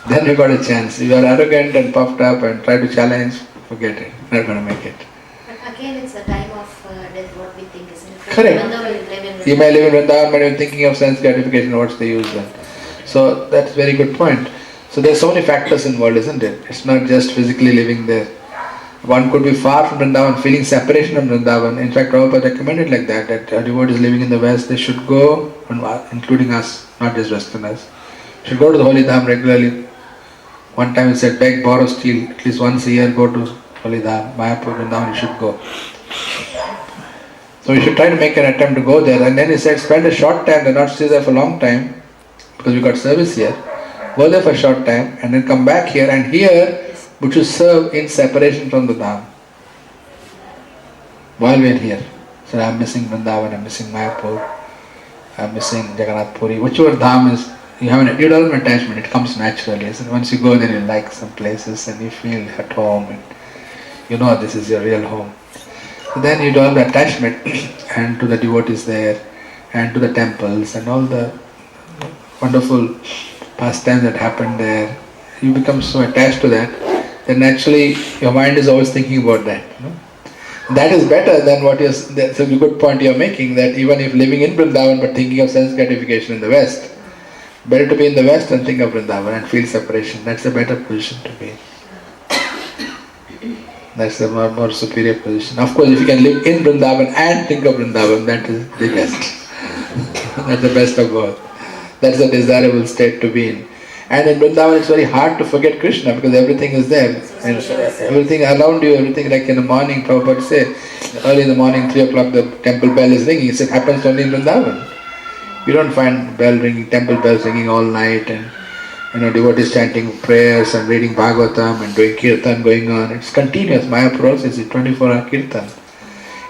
[SPEAKER 1] Then we got a chance. If you are arrogant and puffed up and try to challenge, forget it, not going to make it.
[SPEAKER 9] But again, it's the time of death, what we think, isn't it?
[SPEAKER 1] Correct.
[SPEAKER 9] Vrindavan will live in
[SPEAKER 1] You may live in Vrindavan, but you're thinking of sense gratification, what's the use then? So that's a very good point. So there's so many factors involved, isn't it? It's not just physically living there. One could be far from Vrindavan, feeling separation from Vrindavan. In fact, Prabhupada recommended like that devotees living in the West, they should go, including us, not just Westerners, should go to the Holy Dham regularly. One time he said, beg, borrow, steal, at least once a year go to Holy Dham, Mayapur, Vrindavan, you should go. So we should try to make an attempt to go there. And then he said, spend a short time, not stay there for a long time, because we got service here. Go there for a short time, and then come back here, and here we should serve in separation from the Dham. While we are here. So I'm missing Vrindavan, I'm missing Mayapur, I'm missing Jagannath Puri, whichever Dham is, you don't have an attachment, it comes naturally. So once you go there, you like some places and you feel at home, and you know this is your real home. So then you develop the attachment and to the devotees there, and to the temples and all the wonderful pastimes that happen there. You become so attached to that, then naturally your mind is always thinking about that. You know? That is better than that's a good point you are making, that even if living in Vrindavan but thinking of sense gratification in the West, better to be in the West and think of Vrindavan and feel separation. That's a better position to be. That's a more superior position. Of course, if you can live in Vrindavan and think of Vrindavan, that is the best. That's the best of both. That's a desirable state to be in. And in Vrindavan it's very hard to forget Krishna because everything is there. And everything around you, everything, like in the morning, Prabhupada said, early in the morning, 3 o'clock the temple bell is ringing. It happens only in Vrindavan. You don't find bell ringing, temple bells ringing all night, and devotees chanting prayers and reading Bhagavatam and doing kirtan going on. It's continuous. Mayapur also is a 24-hour kirtan.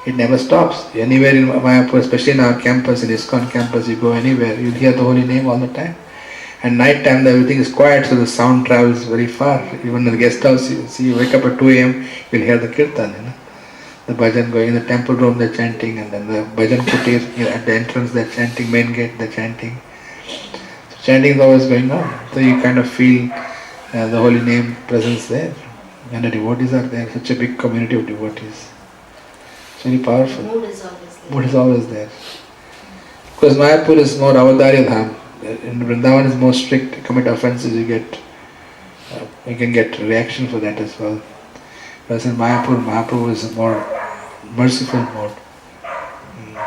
[SPEAKER 1] It never stops. Anywhere in Mayapur, especially in our campus, in ISKCON campus, you go anywhere, you'll hear the holy name all the time. And night time everything is quiet, so the sound travels very far. Even in the guest house, you wake up at 2 a.m., you'll hear the kirtan. The bhajan going in the temple room, they're chanting, and then the bhajan kutir at the entrance, they're chanting, main gate, they're chanting. So chanting is always going on. So you kind of feel the holy name presence there. And the devotees are there, such a big community of devotees. It's very powerful.
[SPEAKER 9] Mood is always there.
[SPEAKER 1] Mood is always there. Because Mayapur is more Avadarya Dham. In Vrindavan is more strict. Commit offences, you can get reaction for that as well. Whereas in Mahaprabhu is a more merciful mode.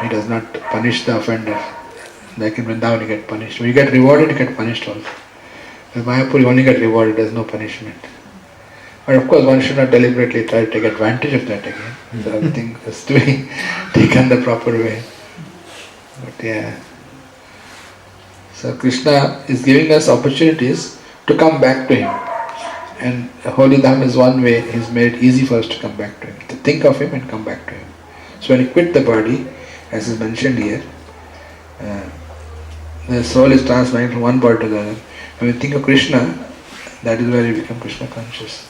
[SPEAKER 1] He does not punish the offender. Like in Vrindavan you get punished. When you get rewarded, you get punished also. In Mahaprabhu you only get rewarded, there is no punishment. But of course one should not deliberately try to take advantage of that again. So everything has to be taken the proper way. But yeah. So Krishna is giving us opportunities to come back to Him. And Holy Dham is one way He's made it easy for us to come back to Him. To think of Him and come back to Him. So when you quit the body, as is mentioned here, the soul is transferring from one body to the other. When we think of Krishna, that is where you become Krishna conscious.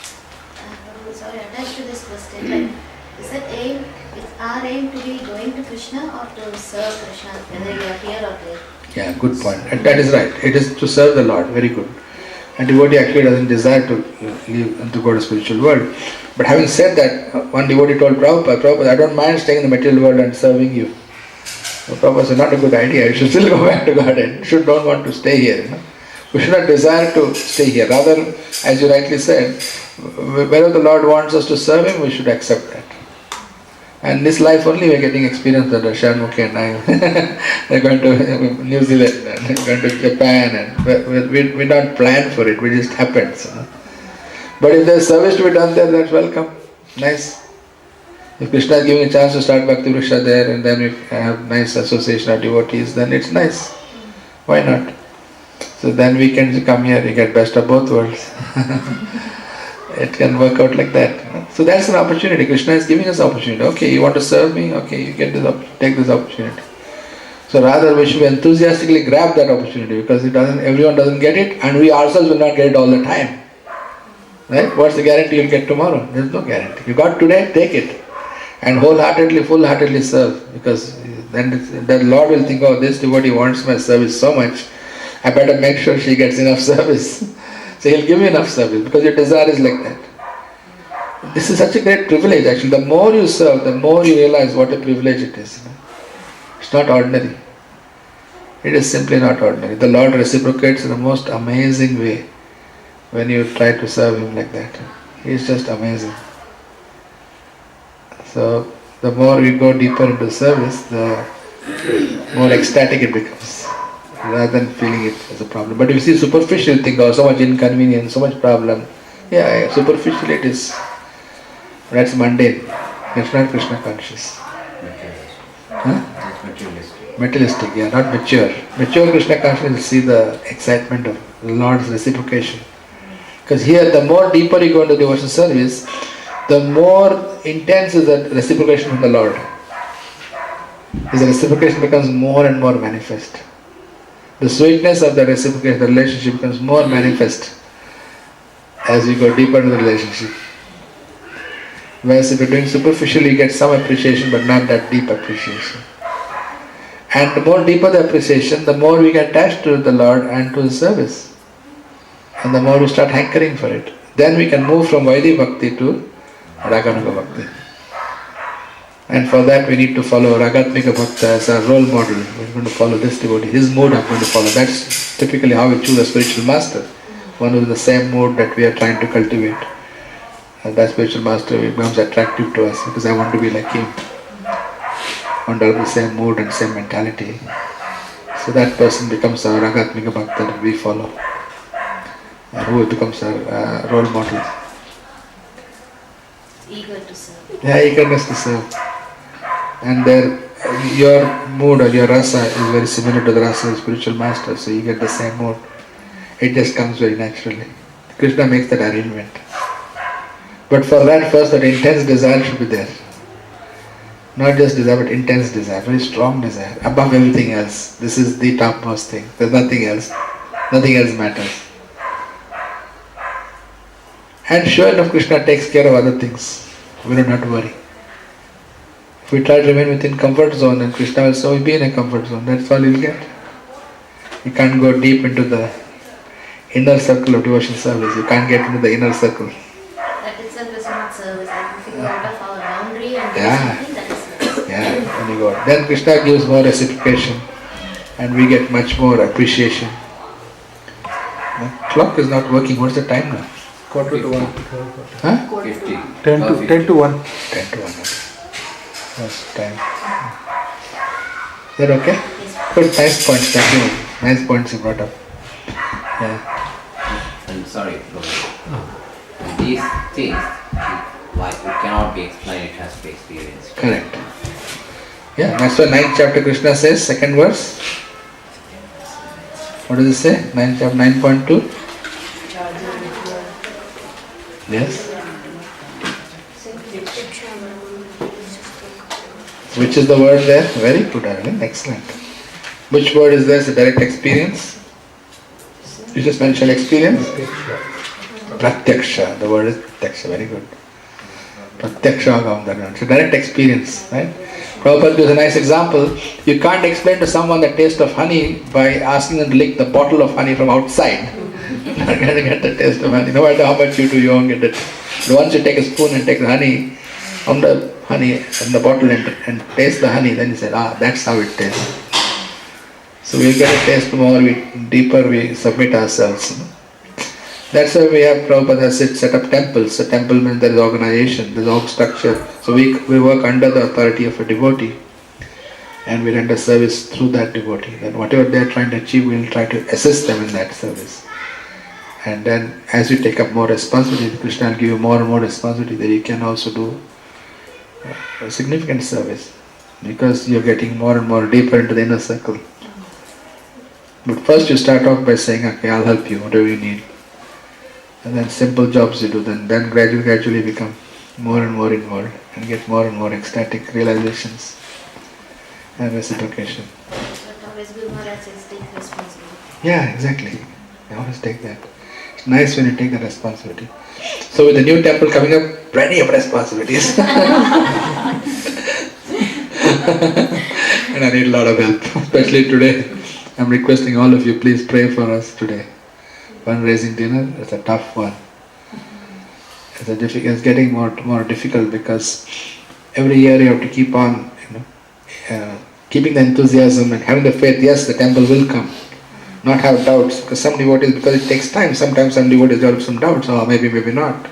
[SPEAKER 9] Sorry, attached to this question, like, is our aim to be going to Krishna or to serve Krishna, whether you are here or there?
[SPEAKER 1] Yeah, good point. And that is right. It is to serve the Lord. Very good. And devotee actually doesn't desire to leave and to go to the spiritual world. But having said that, one devotee told Prabhupada, I don't mind staying in the material world and serving you. So Prabhupada said, not a good idea. You should still go back to Godhead. You don't want to stay here. We should not desire to stay here. Rather, as you rightly said, wherever the Lord wants us to serve Him, we should accept that. And this life only we are getting experience that Sharmukhi and I are going to New Zealand and going to Japan, and we don't plan for it, it just happens. But if there's service to be done there, that's welcome. Nice. If Krishna is giving a chance to start Bhakti Vriksha there, and then we have nice association of devotees, then it's nice. Why not? So then we can come here, we get best of both worlds. It can work out like that. So that's an opportunity. Krishna is giving us opportunity. Okay, you want to serve me? Okay, you get take this opportunity. So rather we should enthusiastically grab that opportunity, because everyone doesn't get it, and we ourselves will not get it all the time. Right? What's the guarantee you'll get tomorrow? There's no guarantee. You got today, take it. And wholeheartedly, full-heartedly serve. Because then the Lord will think, oh, this devotee wants my service so much, I better make sure she gets enough service. So He'll give you enough service, because your desire is like that. This is such a great privilege actually. The more you serve, the more you realize what a privilege it is. It's not ordinary. It is simply not ordinary. The Lord reciprocates in the most amazing way when you try to serve Him like that. He is just amazing. So the more we go deeper into service, the more ecstatic it becomes, rather than feeling it as a problem. But if you see superficial, you think, oh, so much inconvenience, so much problem. Yeah, superficially it is. That's mundane. That's not Krishna conscious. Huh? Materialistic, yeah, not mature. Mature Krishna consciousness will see the excitement of the Lord's reciprocation. Because here, the more deeper you go into devotional service, the more intense is the reciprocation from the Lord. As the reciprocation becomes more and more manifest. The sweetness of the reciprocation, the relationship becomes more manifest as you go deeper into the relationship. Whereas if you're doing superficially, you get some appreciation but not that deep appreciation. And the more deeper the appreciation, the more we get attached to the Lord and to His service. And the more we start hankering for it. Then we can move from Vaidhi Bhakti to Raganuga Bhakti. And for that we need to follow Ragatmika Bhakta as our role model. We're going to follow this devotee. His mood I'm going to follow. That's typically how we choose a spiritual master. One who is in the same mood that we are trying to cultivate. And that spiritual master becomes attractive to us because I want to be like him. I want to have the same mood and same mentality. So that person becomes our Ragatmika Bhakta that we follow. And who becomes our role model.
[SPEAKER 9] Eager to serve.
[SPEAKER 1] Yeah, eagerness to serve. And your mood or your rasa is very similar to the rasa of the spiritual master, so you get the same mood. It just comes very naturally. Krishna makes that arrangement. But for that, first that intense desire should be there. Not just desire, but intense desire, very strong desire, above everything else. This is the topmost thing. There's nothing else. Nothing else matters. And sure enough, Krishna takes care of other things. We don't have to worry. If we try to remain within comfort zone, then Krishna will say, be in a comfort zone. That's all you'll get. You can't go deep into the inner circle of devotion service. You can't get into the inner circle.
[SPEAKER 9] That itself is not service. And if you go out of our boundary and do
[SPEAKER 1] Yeah.
[SPEAKER 9] something, that is service.
[SPEAKER 1] Yeah, when you go. Then Krishna gives more reciprocation and we get much more appreciation. The clock is not working. What's the time now?
[SPEAKER 8] 1:45.
[SPEAKER 1] Huh?
[SPEAKER 3] 50.
[SPEAKER 4] 10 to 1.
[SPEAKER 1] 10 to 1. What's the time? Is that okay? Good, nice points. Thank you. Nice points you brought up. Yeah.
[SPEAKER 3] I'm sorry, these things, like it cannot be explained, it has to be experienced.
[SPEAKER 1] Correct. Yeah, that's why 9th chapter Krishna says, second verse. What does it say? 9th chapter 9.2. Yes. Which is the word there? Very good, Arvind. Excellent. Which word is there? It's a direct experience. You just mentioned experience? Pratyaksha. The word is Pratyaksha. Very good. Pratyaksha Gamdharana. It's a direct experience, right? Prabhupada gives a nice example. You can't explain to someone the taste of honey by asking them to lick the bottle of honey from outside. You're not going to get the taste of honey. No matter how much you do, you won't get it. But once you take a spoon and take the honey from the honey in the bottle and taste the honey, then you say, that's how it tastes. So we'll get a taste more, deeper we submit ourselves. That's why we have Prabhupada has set up temples. So temple means there is organization, there is org structure. So we work under the authority of a devotee and we render service through that devotee. Then whatever they are trying to achieve, we will try to assist them in that service. And then as you take up more responsibility, Krishna will give you more and more responsibility, that you can also do a significant service because you are getting more and more deeper into the inner circle. But first you start off by saying, okay, I'll help you, whatever you need. And then simple jobs you do, then gradually become more and more involved and get more and more ecstatic realizations and reciprocation.
[SPEAKER 9] But always Guru says take responsibility.
[SPEAKER 1] Yeah, exactly. You always take that. It's nice when you take the responsibility. So with the new temple coming up, plenty of responsibilities. And I need a lot of help, especially today. I'm requesting all of you, please pray for us today. Fundraising dinner, it's a tough one. it's getting more difficult because every year you have to keep on, keeping the enthusiasm and having the faith. Yes, the temple will come. Not have doubts, because some devotees, because it takes time. Sometimes some devotees develop some doubts. Oh, maybe not.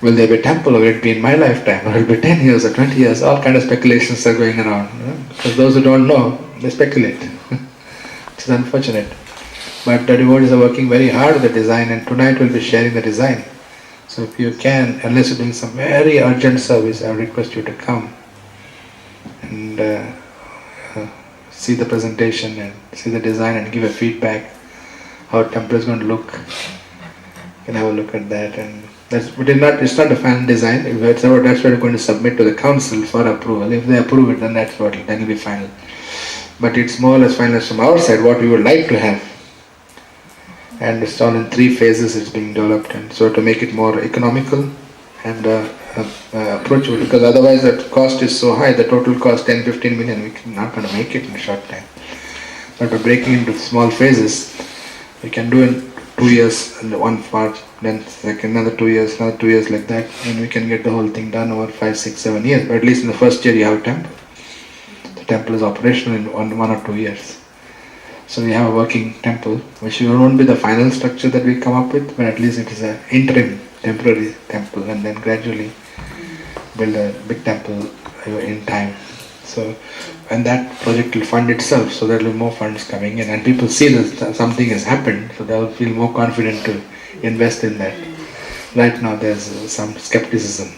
[SPEAKER 1] Will there be a temple, or will it be in my lifetime, or will it be 10 years or 20 years? All kind of speculations are going around. Because those who don't know, they speculate. It's unfortunate. But the devotees are working very hard with the design, and tonight we'll be sharing the design. So if you can, unless you're doing some very urgent service, I would request you to come and see the presentation and see the design and give a feedback how the temple is going to look. You can have a look at that. And it's not a final design. That's what we're going to submit to the council for approval. If they approve it, then then it'll be final. But it's more or less final from our side, what we would like to have. And it's all in 3 phases it's being developed, and so to make it more economical and approachable, because otherwise the cost is so high, the total cost 10-15 million, we're not going to make it in a short time. But by breaking into small phases, we can do in 2 years and one part, then another 2 years, like that, and we can get the whole thing done over 5, 6, 7 years. But at least in the first year you have a temple. The temple is operational in 1 or 2 years. So we have a working temple, which won't be the final structure that we come up with, but at least it is an interim, temporary temple, and then gradually build a big temple in time. So, and that project will fund itself, so there will be more funds coming in, and people see that something has happened, so they will feel more confident to invest in that. Right now there's some skepticism.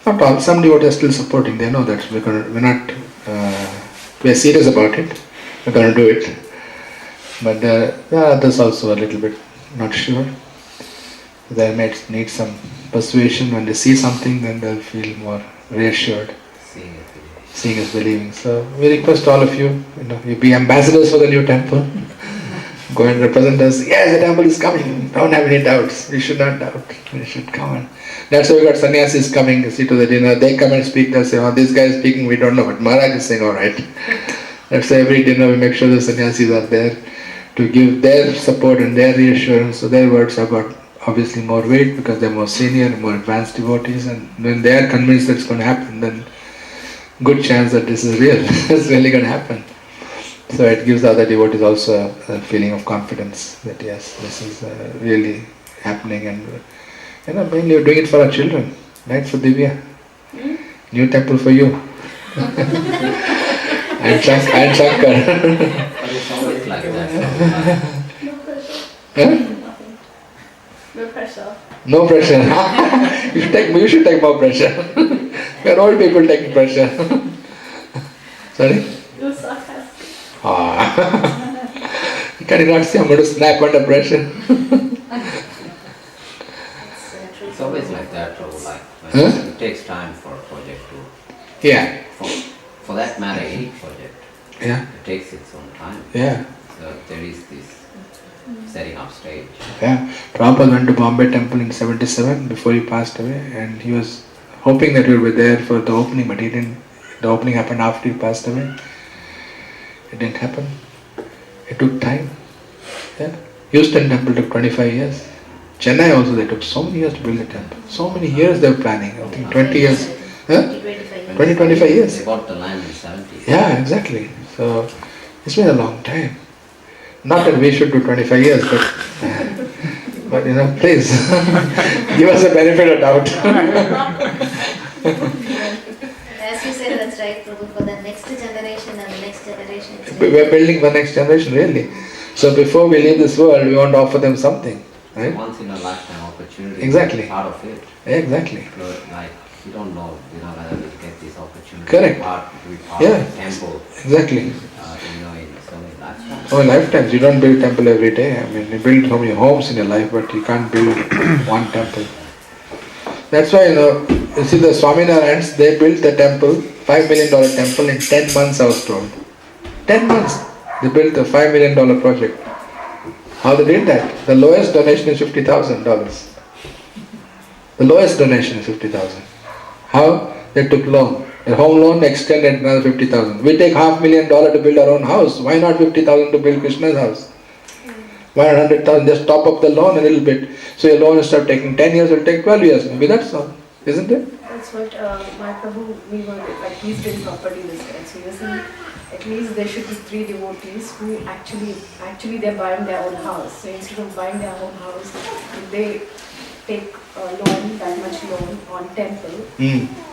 [SPEAKER 1] Not all, some devotees are still supporting, they know that we're serious about it. We're going to do it, but there are others also a little bit not sure. They might need some persuasion. When they see something, then they'll feel more reassured. Seeing is believing. So we request all of you, you be ambassadors for the new temple. Go and represent us. Yes, the temple is coming. Don't have any doubts. You should not doubt. You should come on. That's why we got sannyasis coming, see to the dinner. They come and speak. They say, oh, this guy is speaking, we don't know, but Maharaj is saying all right. That's why every dinner we make sure the sannyasis are there to give their support and their reassurance. So their words have got obviously more weight because they're more senior and more advanced devotees, and when they are convinced that it's going to happen, then good chance that this is real. It's really going to happen. So it gives the other devotees also a feeling of confidence that yes, this is really happening, and mainly we're doing it for our children, right? For Divya. New temple for you. And Shankar.
[SPEAKER 3] But it's always like that.
[SPEAKER 11] No pressure.
[SPEAKER 1] No pressure. You should take more pressure. We are old people taking pressure. Sorry?
[SPEAKER 11] You're sarcastic.
[SPEAKER 1] Can you not see I'm going to snap under pressure?
[SPEAKER 3] It's always like that, when it takes time for a project to...
[SPEAKER 1] Yeah.
[SPEAKER 3] For that matter, any project.
[SPEAKER 1] Yeah.
[SPEAKER 3] It takes its own time.
[SPEAKER 1] Yeah.
[SPEAKER 3] So there is this setting up stage.
[SPEAKER 1] Yeah. Prabhupada went to Bombay temple in 77 before he passed away, and he was hoping that he would be there for the opening, but he didn't. The opening happened after he passed away. It didn't happen. It took time. Yeah. Houston temple took 25 years. Chennai also, they took so many years to build the temple. So many years they were planning. I think 20 years. 20-25 years.
[SPEAKER 3] They got the land in 70s.
[SPEAKER 1] Yeah, exactly. So it's been a long time. Not that we should do 25 years, but please give us a benefit of doubt.
[SPEAKER 9] As you said, that's right, Prabhu, for the next generation and the next generation.
[SPEAKER 1] We're building for next generation, really. So before we leave this world, we want to offer them something, right?
[SPEAKER 3] Once in a lifetime opportunity.
[SPEAKER 1] Exactly.
[SPEAKER 3] Part of it.
[SPEAKER 1] Exactly.
[SPEAKER 3] So, you don't know, whether we'll get this opportunity.
[SPEAKER 1] Correct.
[SPEAKER 3] To be part of the temple.
[SPEAKER 1] Exactly.
[SPEAKER 3] In so many lifetimes.
[SPEAKER 1] Oh, lifetimes. You don't build temple every day. I mean, you build so many homes in your life, but you can't build one temple. That's why, you see the Swaminarayans, they built the temple, $5 million temple in 10 months, I was told. 10 months. They built a $5 million project. How they did that? The lowest donation is $50,000. The lowest donation is $50,000. How? They took loan. A home loan extended another $50,000. We take $500,000 to build our own house. Why not $50,000 to build Krishna's house? 100,000, just top up the loan a little bit. So your loan instead of taking 10 years will take 12 years. Maybe that's all, isn't it?
[SPEAKER 11] That's what my Prabhu, we were like, he's doing property business. So you see, at least there should be 3 devotees who actually they're buying their own house. So instead of buying their own house, if they take a loan, that much loan on temple,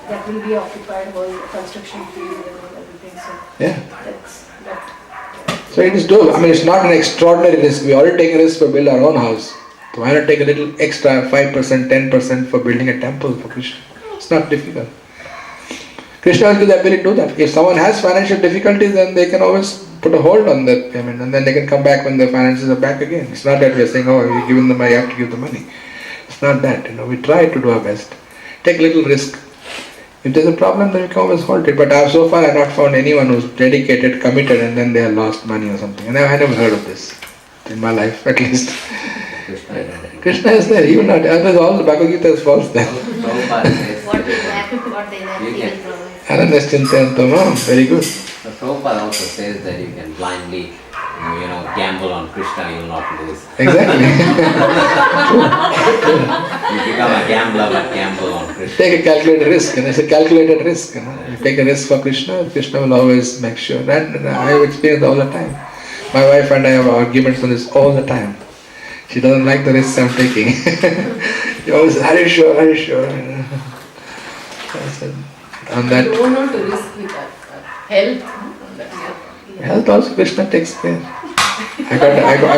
[SPEAKER 11] that will be occupied whole construction fees and everything. So
[SPEAKER 1] Yeah.
[SPEAKER 11] that's that.
[SPEAKER 1] So it is doable. I mean, it's not an extraordinary risk. We already take a risk for build our own house. So why not take a little extra 5%, 10% for building a temple for Krishna? It's not difficult. Krishna will give the ability to do that. If someone has financial difficulties, then they can always put a hold on that payment and then they can come back when their finances are back again. It's not that we're saying, oh, you're giving them money, you have to give the money. It's not that. We try to do our best. Take a little risk. If there's a problem, then we can always halt it. But so far I've not found anyone who's dedicated, committed, and then they have lost money or something. And I never heard of this in my life, at least. Krishna is there, even not. Otherwise, all the Bhagavad Gita is false there.
[SPEAKER 9] What they lack, what they lack, he will provide.
[SPEAKER 1] Anandaschintayantam, very good.
[SPEAKER 3] So Prabhupada also says that you can blindly, gamble on Krishna, you will not lose.
[SPEAKER 1] Exactly.
[SPEAKER 3] You become a gambler but gamble on Krishna.
[SPEAKER 1] Take a calculated risk, and it's a calculated risk. You take a risk for Krishna, Krishna will always make sure. And I have experienced all the time. My wife and I have arguments on this all the time. She doesn't like the risks I'm taking. She always says, are you sure, are you sure? I said, on that.
[SPEAKER 2] You don't want to risk with that. Health.
[SPEAKER 1] Health also Krishna takes care. I got